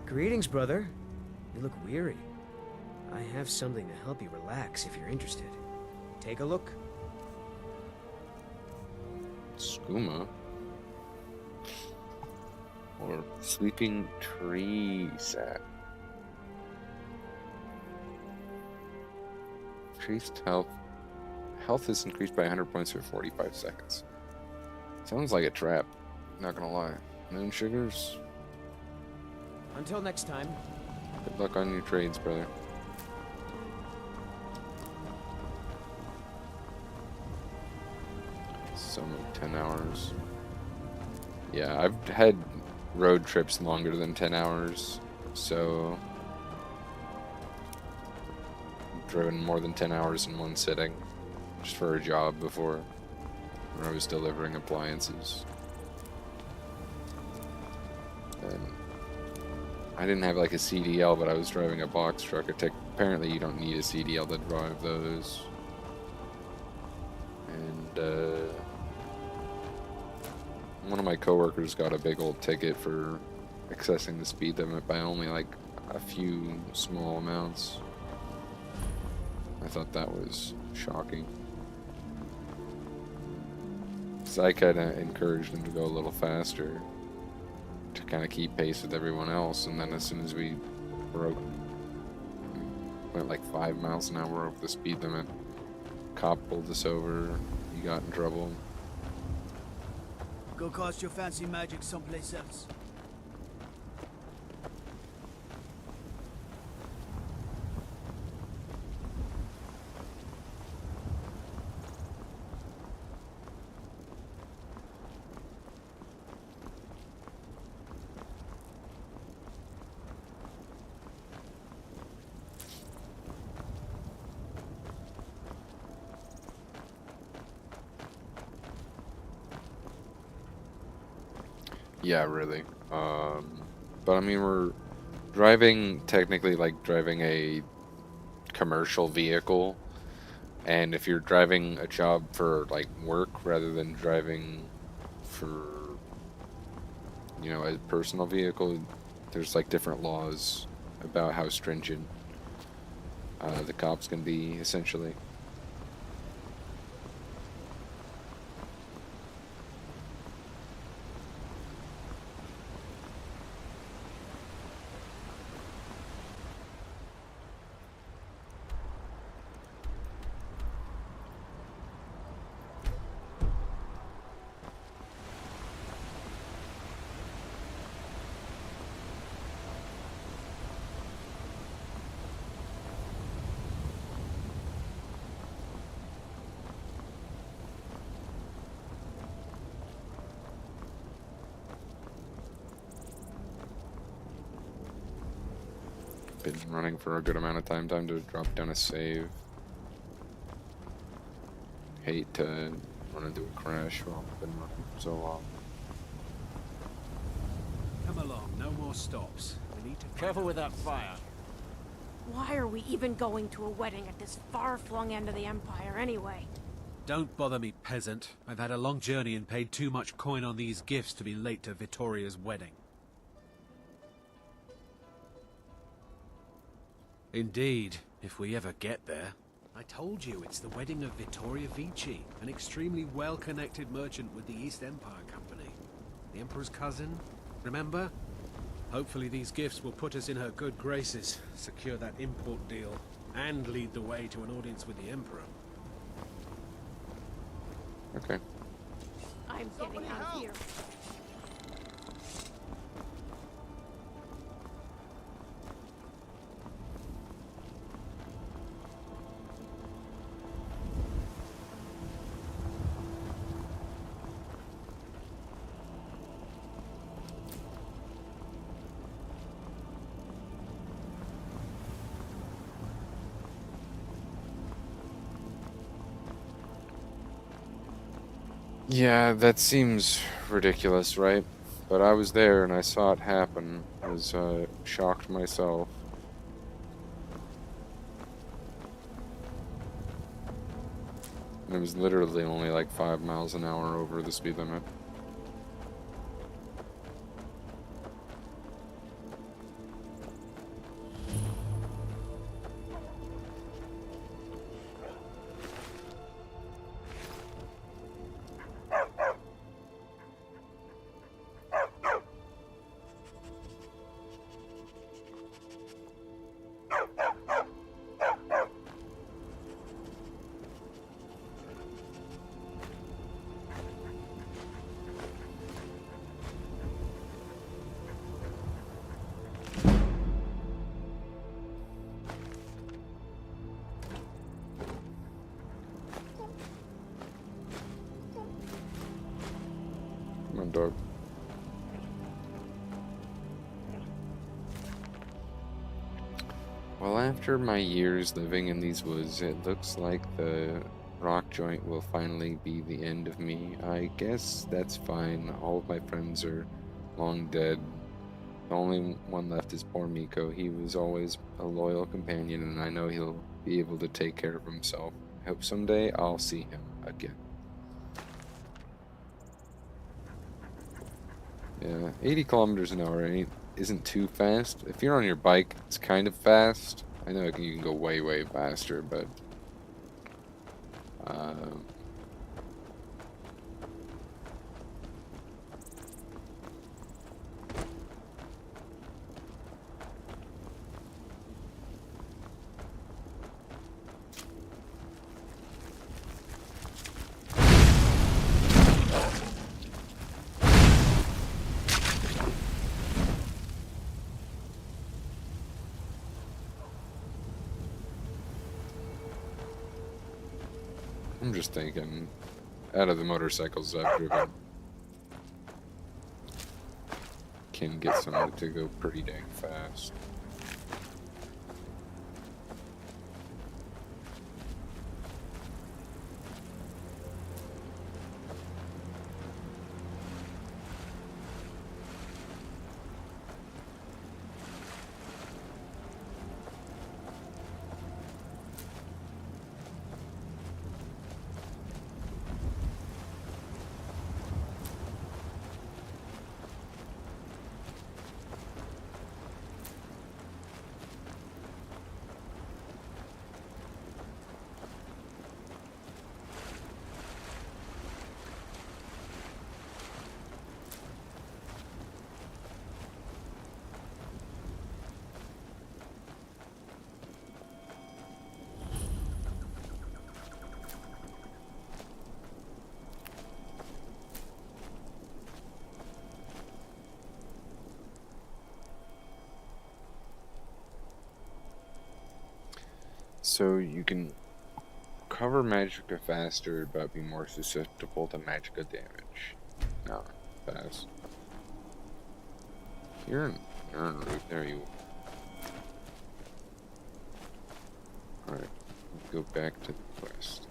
Greetings, brother. You look weary. I have something to help you relax if you're interested. Take a look. Skooma? Or sleeping tree sap. Increased health. Health is increased by 100 points for 45 seconds. Sounds like a trap, not gonna lie. Moon sugars? Until next time. Good luck on your trades, brother. Some 10 hours. Yeah, I've had road trips longer than 10 hours, so I've driven more than 10 hours in one sitting just for a job before, where I was delivering appliances. And I didn't have like a CDL, but I was driving a box truck. Apparently you don't need a CDL to drive those. And one of my coworkers got a big old ticket for excessing the speed limit by only like a few small amounts. I thought that was shocking. So I kind of encouraged him to go a little faster to kind of keep pace with everyone else, and then as soon as we went like 5 miles an hour over the speed limit, cop pulled us over. He got in trouble. Go cast your fancy magic someplace else. Yeah, really. But I mean, we're driving, technically, like driving a commercial vehicle. And if you're driving a job for, like, work rather than driving for, you know, a personal vehicle, there's, like, different laws about how stringent the cops can be, essentially. Been running for a good amount of time. Time to drop down a save. Hate to run into a crash while I've been running for so long. Come along, no more stops. We need to... Careful with that fire. Why are we even going to a wedding at this far-flung end of the Empire anyway? Don't bother me, peasant. I've had a long journey and paid too much coin on these gifts to be late to Vittoria's wedding. Indeed, if we ever get there. I told you, it's the wedding of Vittoria Vici, an extremely well-connected merchant with the East Empire Company. The Emperor's cousin, remember? Hopefully these gifts will put us in her good graces, secure that import deal, and lead the way to an audience with the Emperor. Okay. I'm getting out of here. Yeah, that seems ridiculous, right? But I was there and I saw it happen. I was shocked myself. And it was literally only like 5 miles an hour over the speed limit. Come on, dog. Well, after my years living in these woods, it looks like the rock joint will finally be the end of me. I guess that's fine. All of my friends are long dead. The only one left is poor Miko. He was always a loyal companion, and I know he'll be able to take care of himself. I hope someday I'll see him again. Yeah, 80 kilometers an hour isn't too fast. If you're on your bike, it's kind of fast. I know you can go way, way faster, but... I'm just thinking, out of the motorcycles I've driven, can get somebody to go pretty dang fast. So you can cover magicka faster, but be more susceptible to magicka damage. No, pass. You're in route. There you are. Alright, go back to the quest.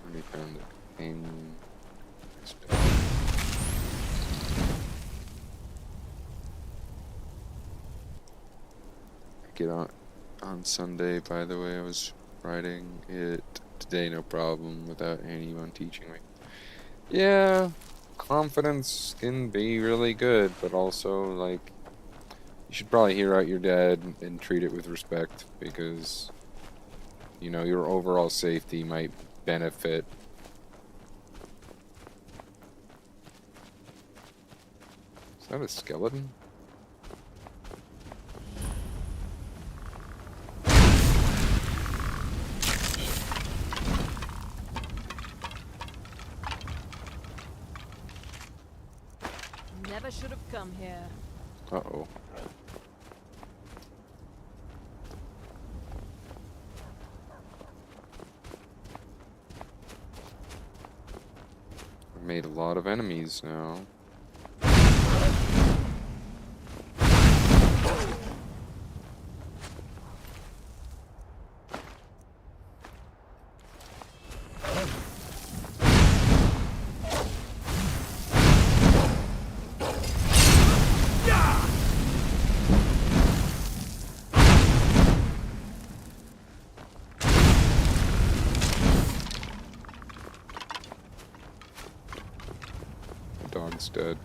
Already found the companion. Get on Sunday, by the way. I was writing it today, no problem, without anyone teaching me. Yeah, confidence can be really good, but also, like, you should probably hear out your dad and treat it with respect, because, you know, your overall safety might benefit. Is that a skeleton? Never should have come here. Uh-oh. I've made a lot of enemies now. Dog's dead.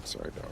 Sorry, dog.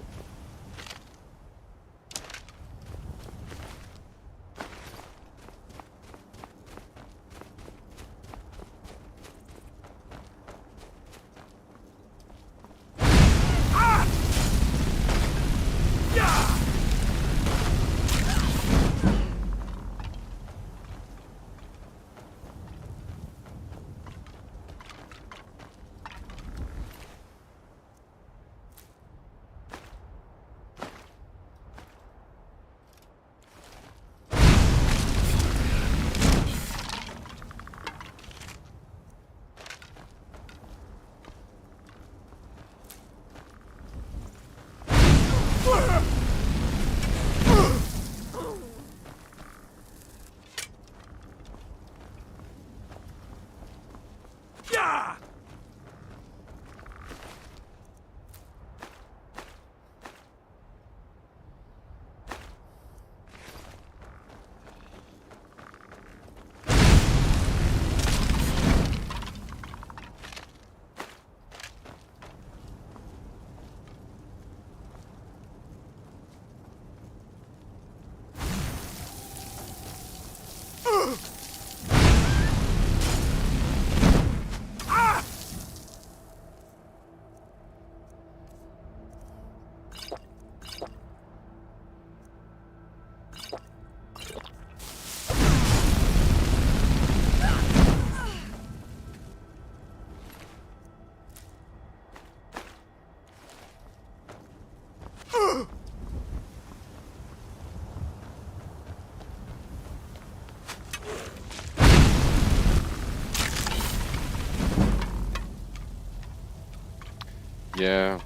Yeah.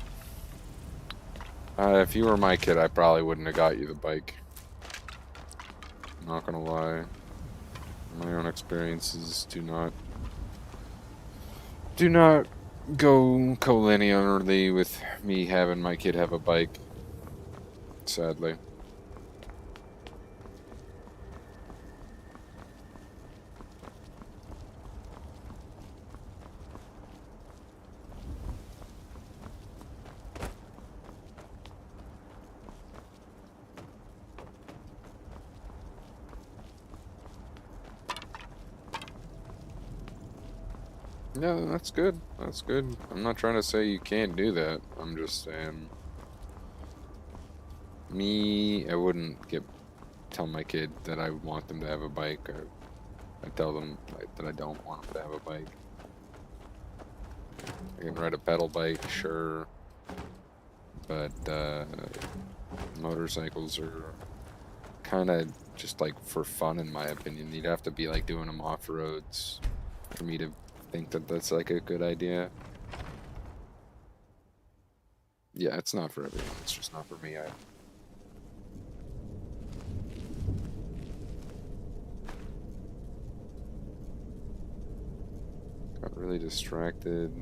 If you were my kid, I probably wouldn't have got you the bike. I'm not gonna lie. My own experiences do not go co-linearly with me having my kid have a bike. Sadly. Yeah, that's good. That's good. I'm not trying to say you can't do that. I'm just saying... Me, I wouldn't get tell my kid that I want them to have a bike, or I tell them that I don't want them to have a bike. I can ride a pedal bike, sure, but motorcycles are kind of just like for fun, in my opinion. You'd have to be like doing them off-roads for me to think that that's like a good idea. Yeah, it's not for everyone. It's just not for me. Got really distracted.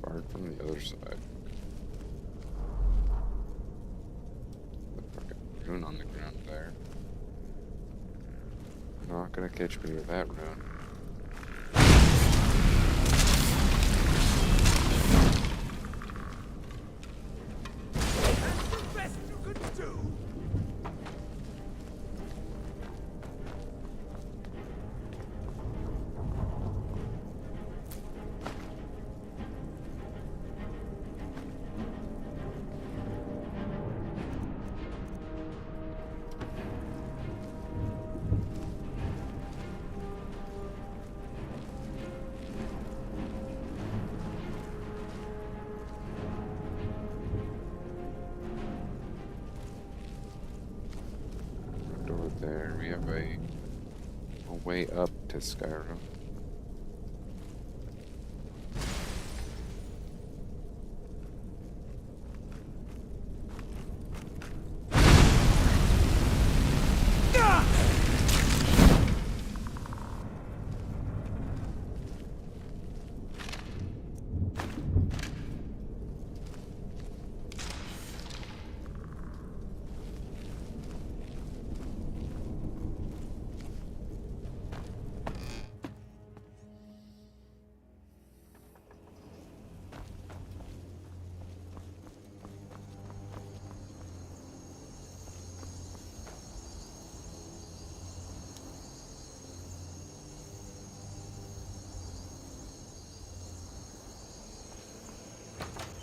Fired from the other side. Fucking rune on the ground there. Not gonna catch me with that rune. Over there, we have a way up to Skyrim.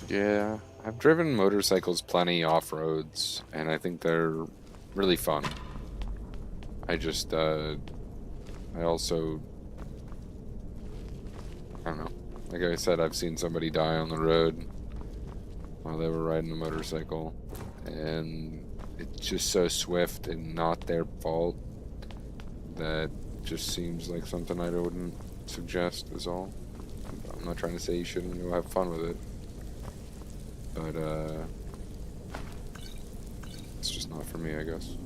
Yeah, I've driven motorcycles plenty off-roads, and I think they're really fun. I just, I also, I don't know. Like I said, I've seen somebody die on the road while they were riding a motorcycle, and it's just so swift and not their fault that just seems like something I wouldn't suggest is all. I'm not trying to say you shouldn't go have fun with it. But, it's just not for me, I guess.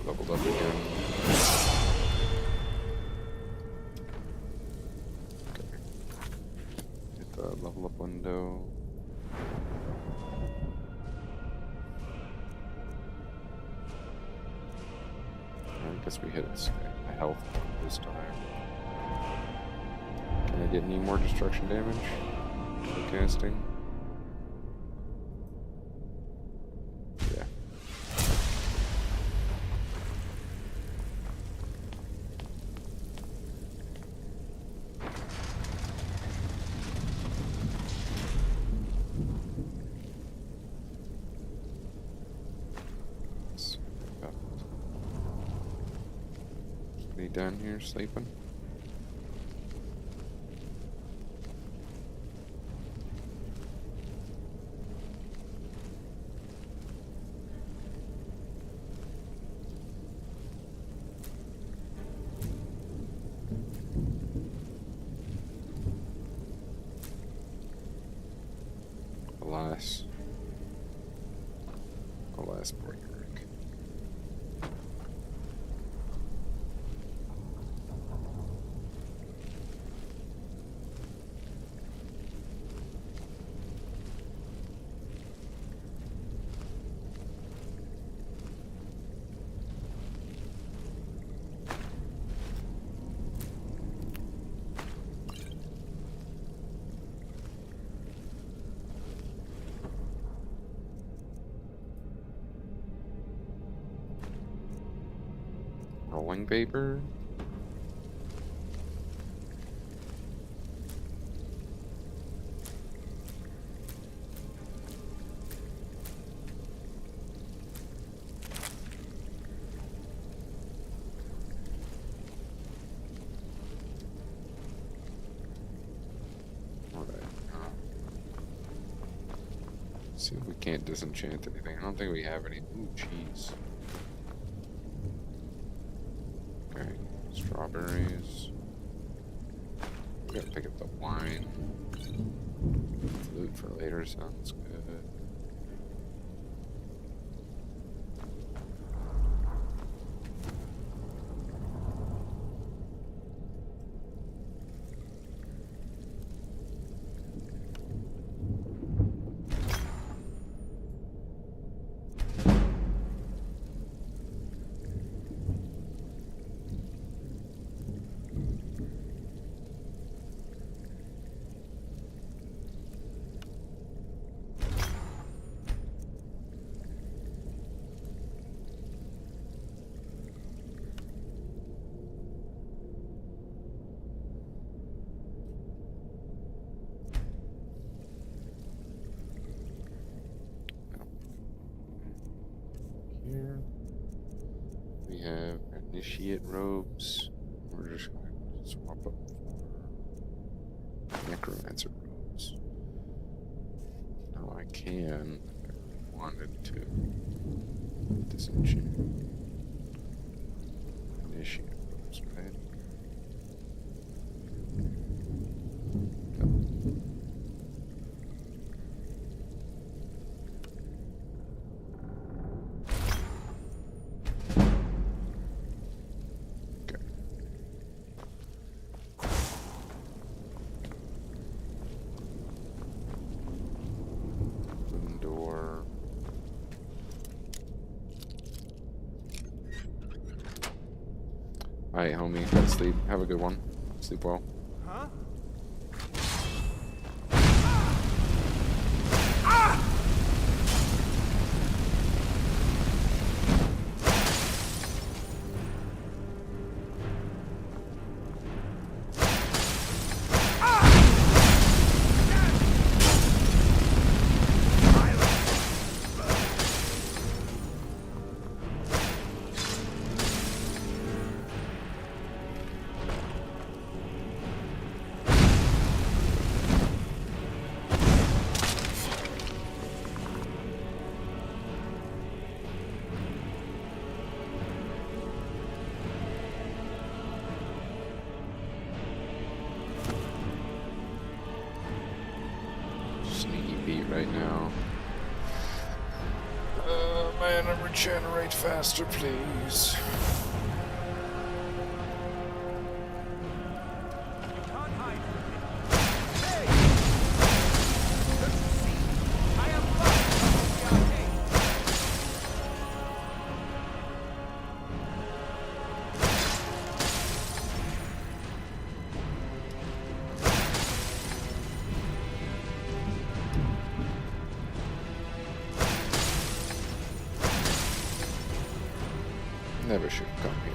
Leveled up again. Level up window. I guess we hit a health this time. Can I get any more destruction damage for casting? Yeah. Down here sleeping. Alas, poor Eric. Rolling paper? See if we can't disenchant anything. I don't think we have any. Ooh, cheese. Okay, strawberries. We gotta pick up the wine. Loot for later sounds good. Here we have initiate robes. We're just going to swap up for necromancer robes. Now I can, if I really wanted to, disenchant initiate robes, right? Alright, homie, gotta sleep. Have a good one. Sleep well. Huh? Sneaky beat right now. Man, regenerate faster, please. Never should have come here.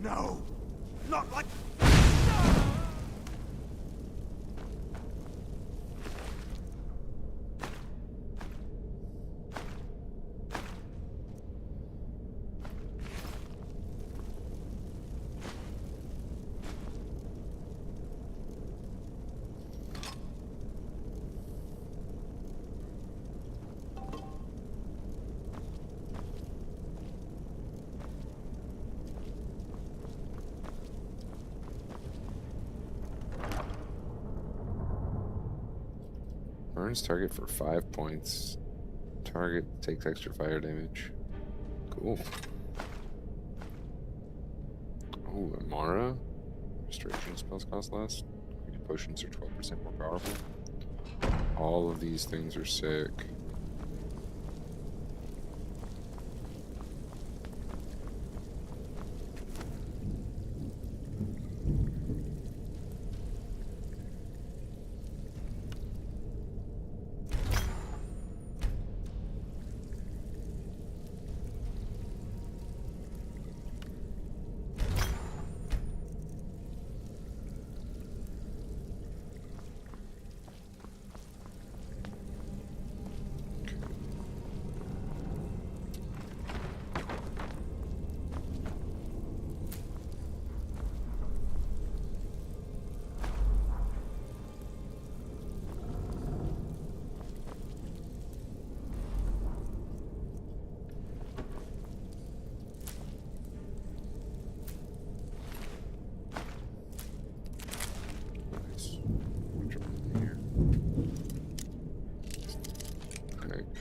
No! Not like... Burns target for 5 points. Target takes extra fire damage. Cool. Oh, Amara. Restoration spells cost less. Potions are 12% more powerful. All of these things are sick.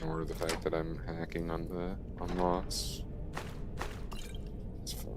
Ignore the fact that I'm hacking on the unlocks. It's fun.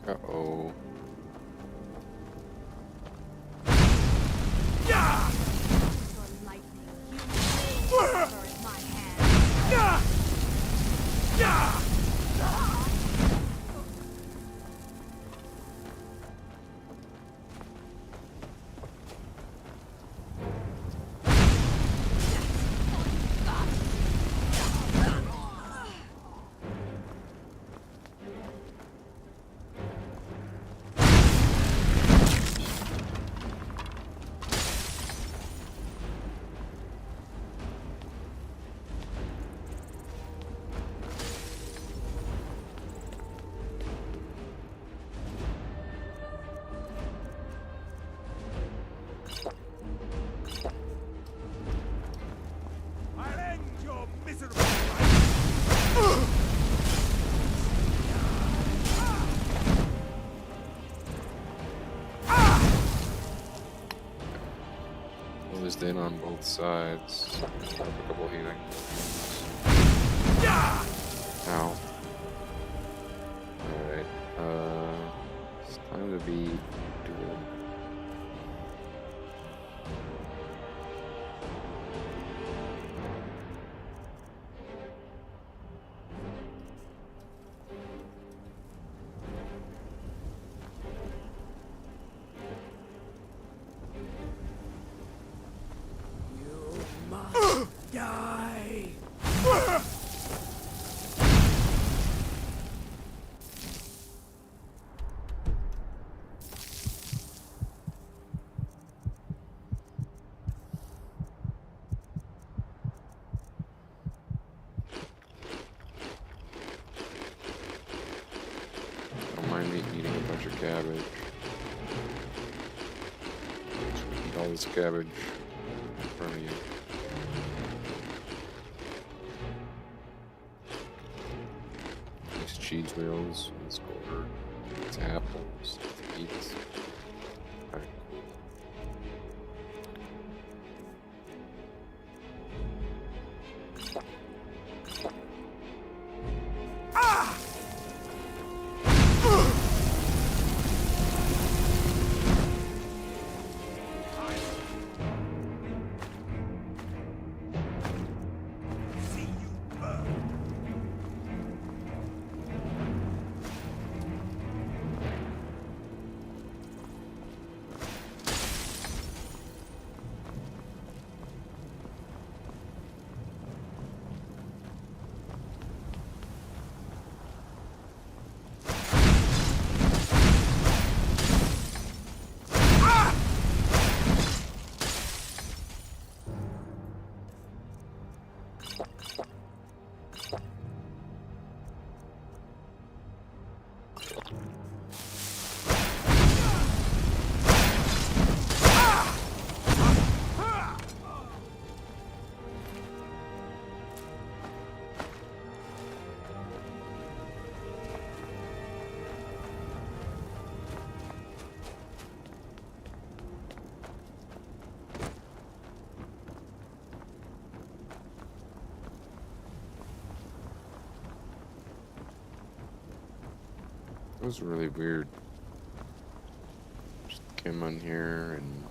Uh-oh. Closed in on both sides. A couple healing. Ow. Alright. It's time to be dual. Die! Don't mind me eating a bunch of cabbage. Eat all this cabbage in front of you. These cheese wheels, let's go over. It's apples, eat. Alright. It was really weird. Just came on here and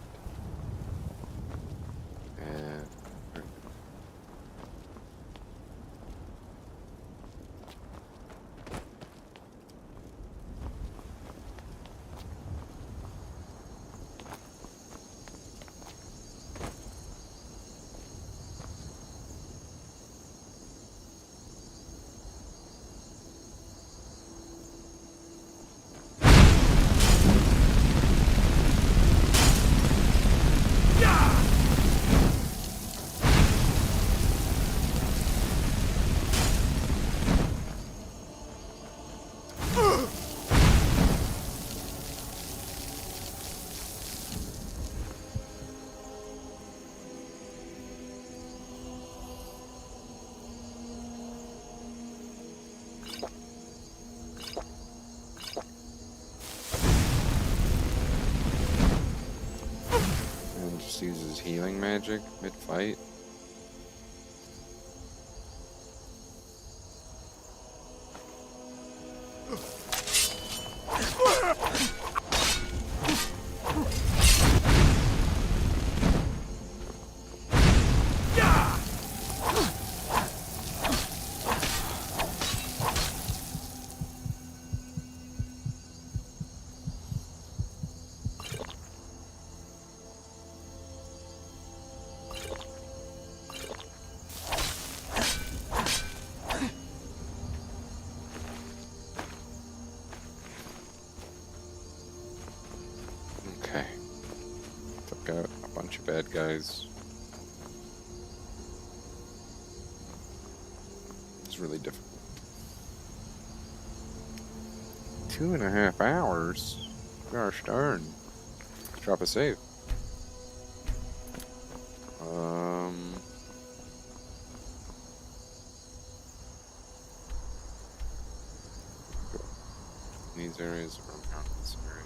just uses healing magic mid-fight. Okay. Took out a bunch of bad guys. It's really difficult. 2.5 hours? Gosh darn. Let's drop a save. These areas around this area.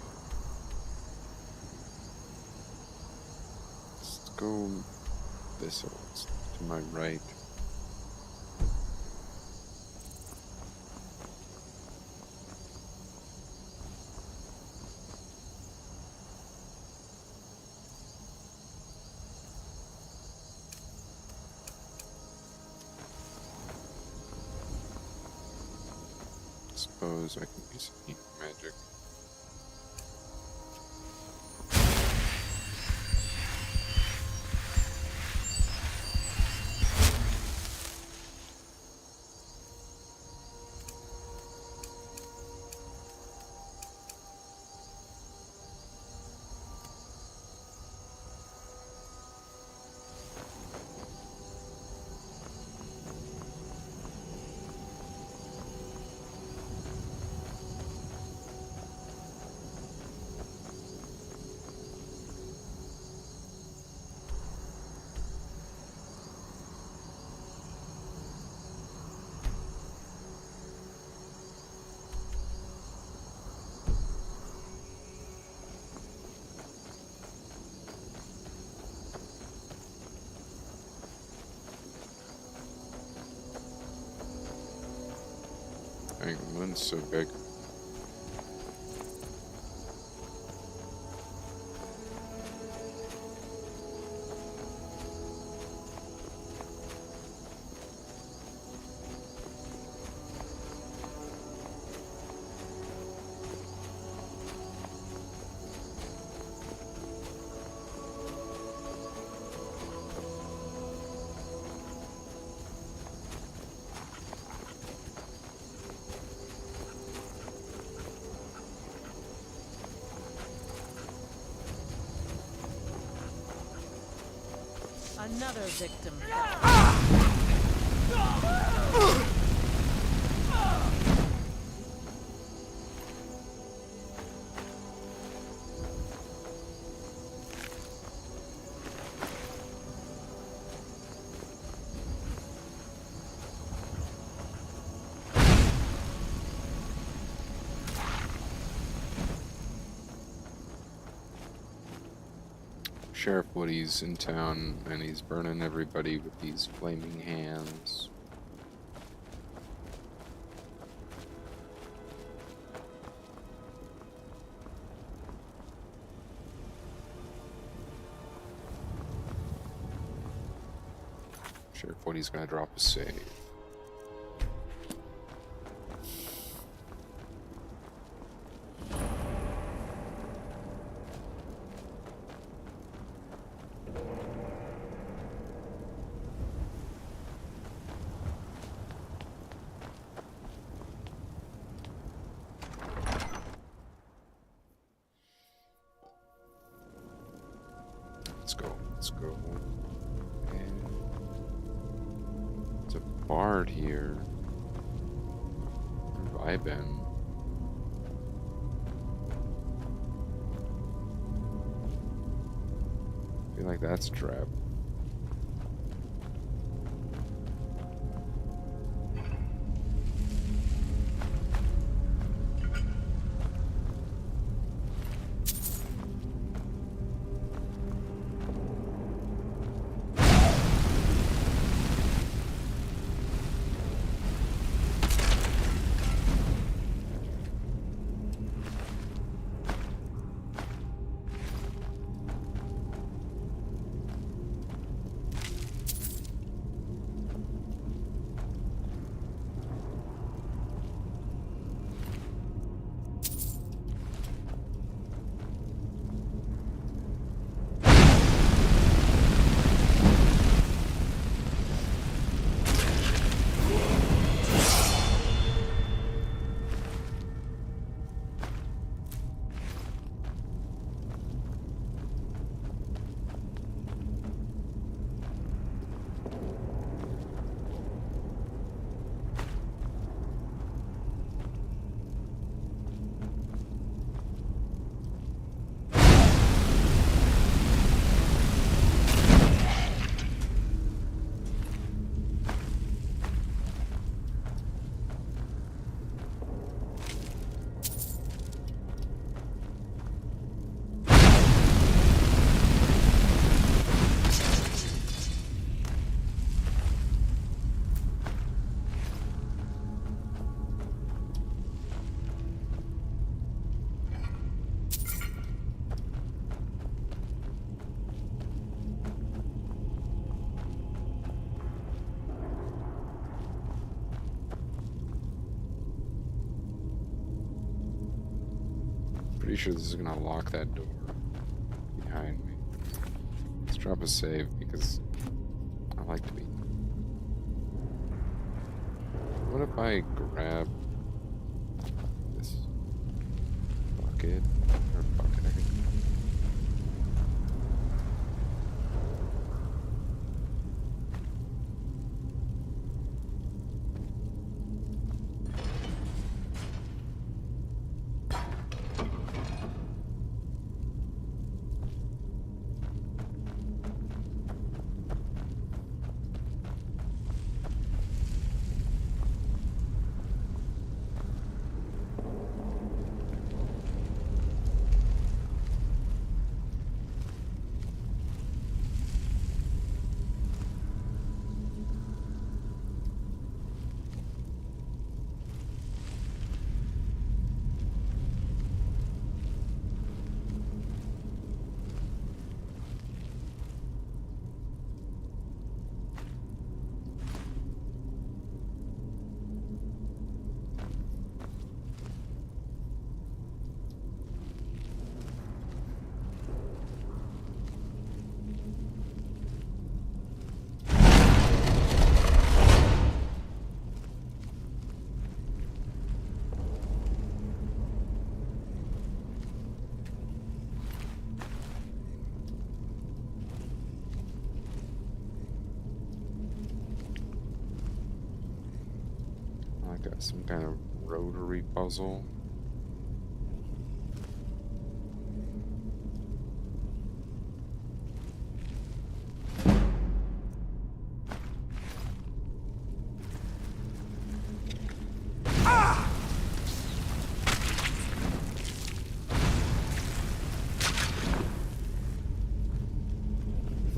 Let's go this way, to my right. Suppose I can use heat magic. Dang, one's so big. Another victim. Sheriff Woody's in town, and he's burning everybody with these flaming hands. Sheriff Woody's gonna drop a save. Let's go. And there's a bard here. Where have I been? I feel like that's a trap. Pretty sure this is gonna lock that door behind me. Let's drop a save because I like to be. What if I grab this bucket or bucket? I could... Got some kind of rotary puzzle.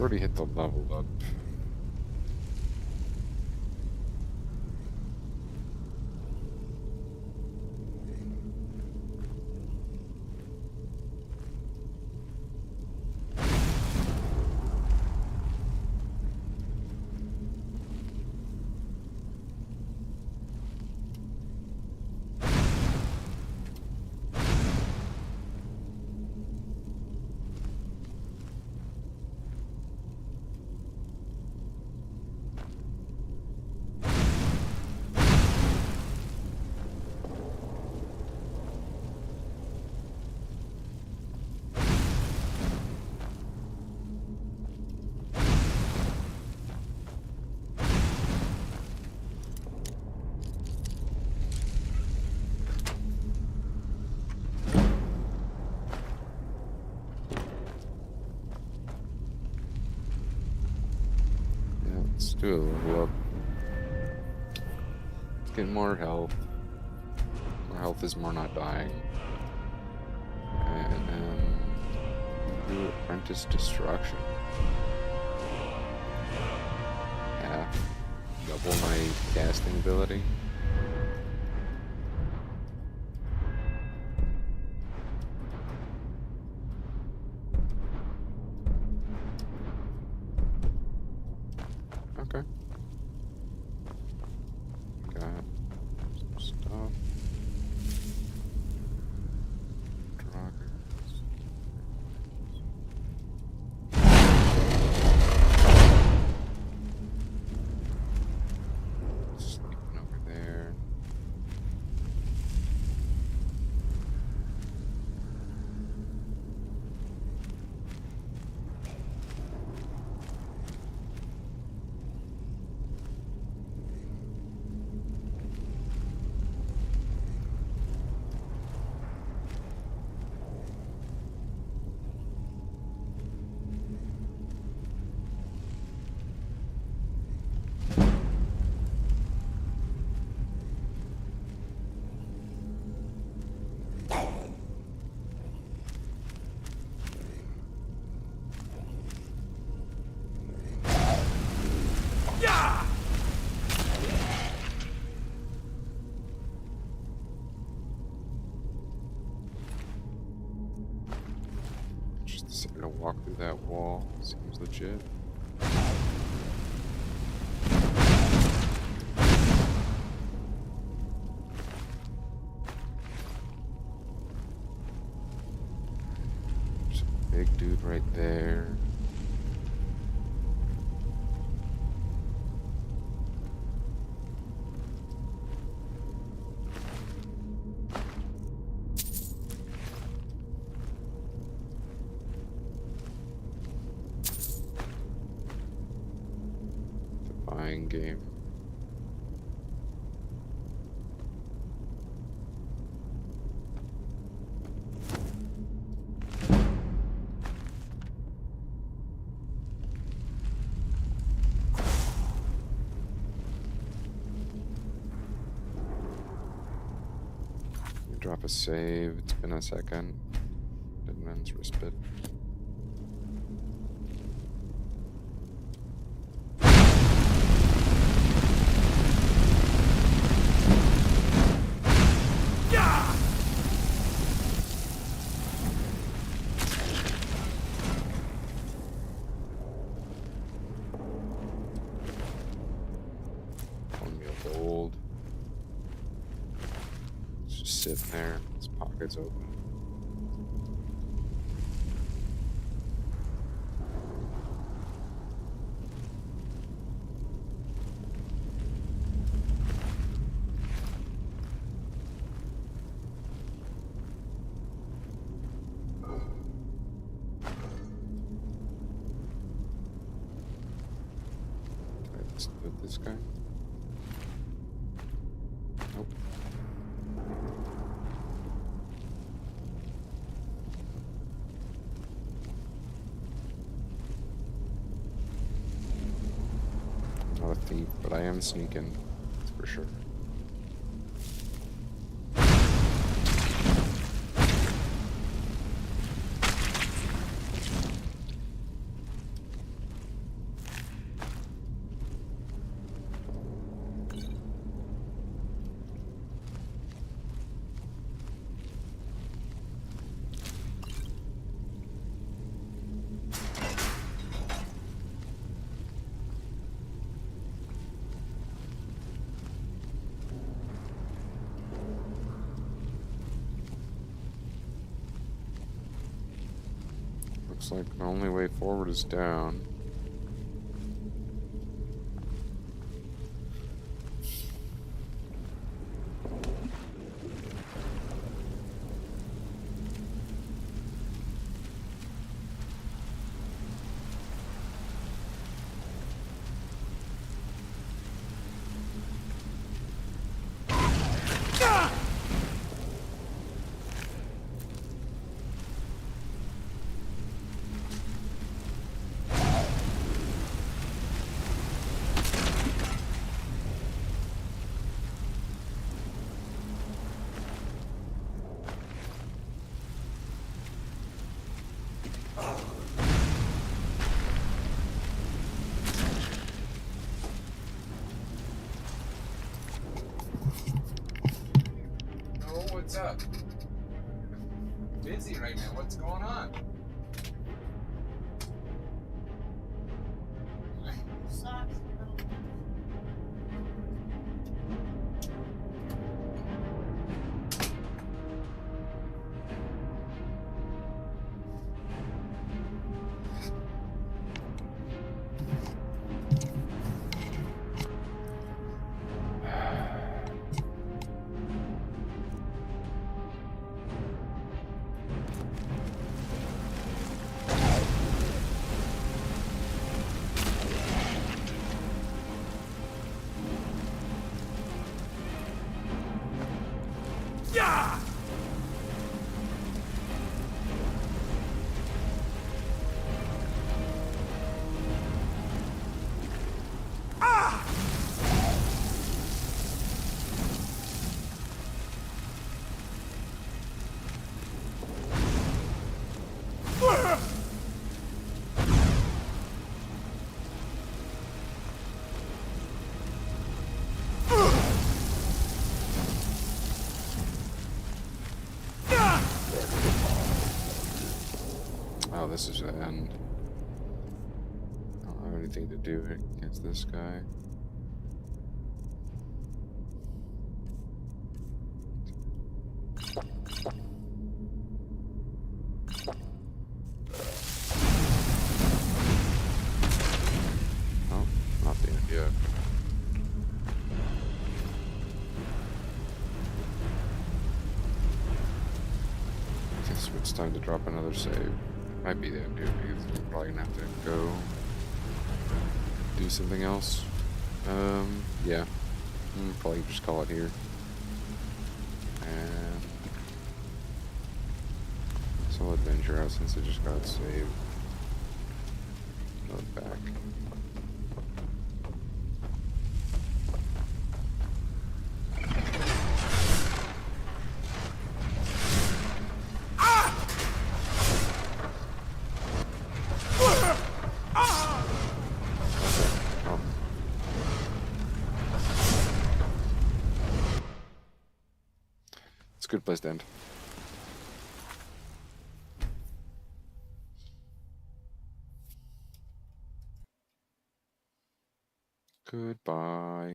already hit the level up. Let's do a level up. Let's get more health. More health is more not dying. And then do Apprentice Destruction. Half. Double my casting ability. Okay. Got some stuff. Draugrs. Sleeping over there. Just decided to walk through that wall. Seems legit. There's a big dude right there. Buying game. Drop a save. It's been a second. Dead man's respite. Gold. It's just sitting there. His pocket's open. Can I just loot this guy? Nope. I'm not a thief, but I am sneaking, that's for sure. Looks like the only way forward is down. What's up? Busy right now. What's going on? Oh, this is the end. I don't have anything to do against this guy. Oh, not the end yet. Guess it's time to drop another save. Might be the end here because we're probably gonna have to go do something else. Yeah. Probably just call it here. And Soul Adventure out since it just got saved. Load back. Good place to end. Goodbye.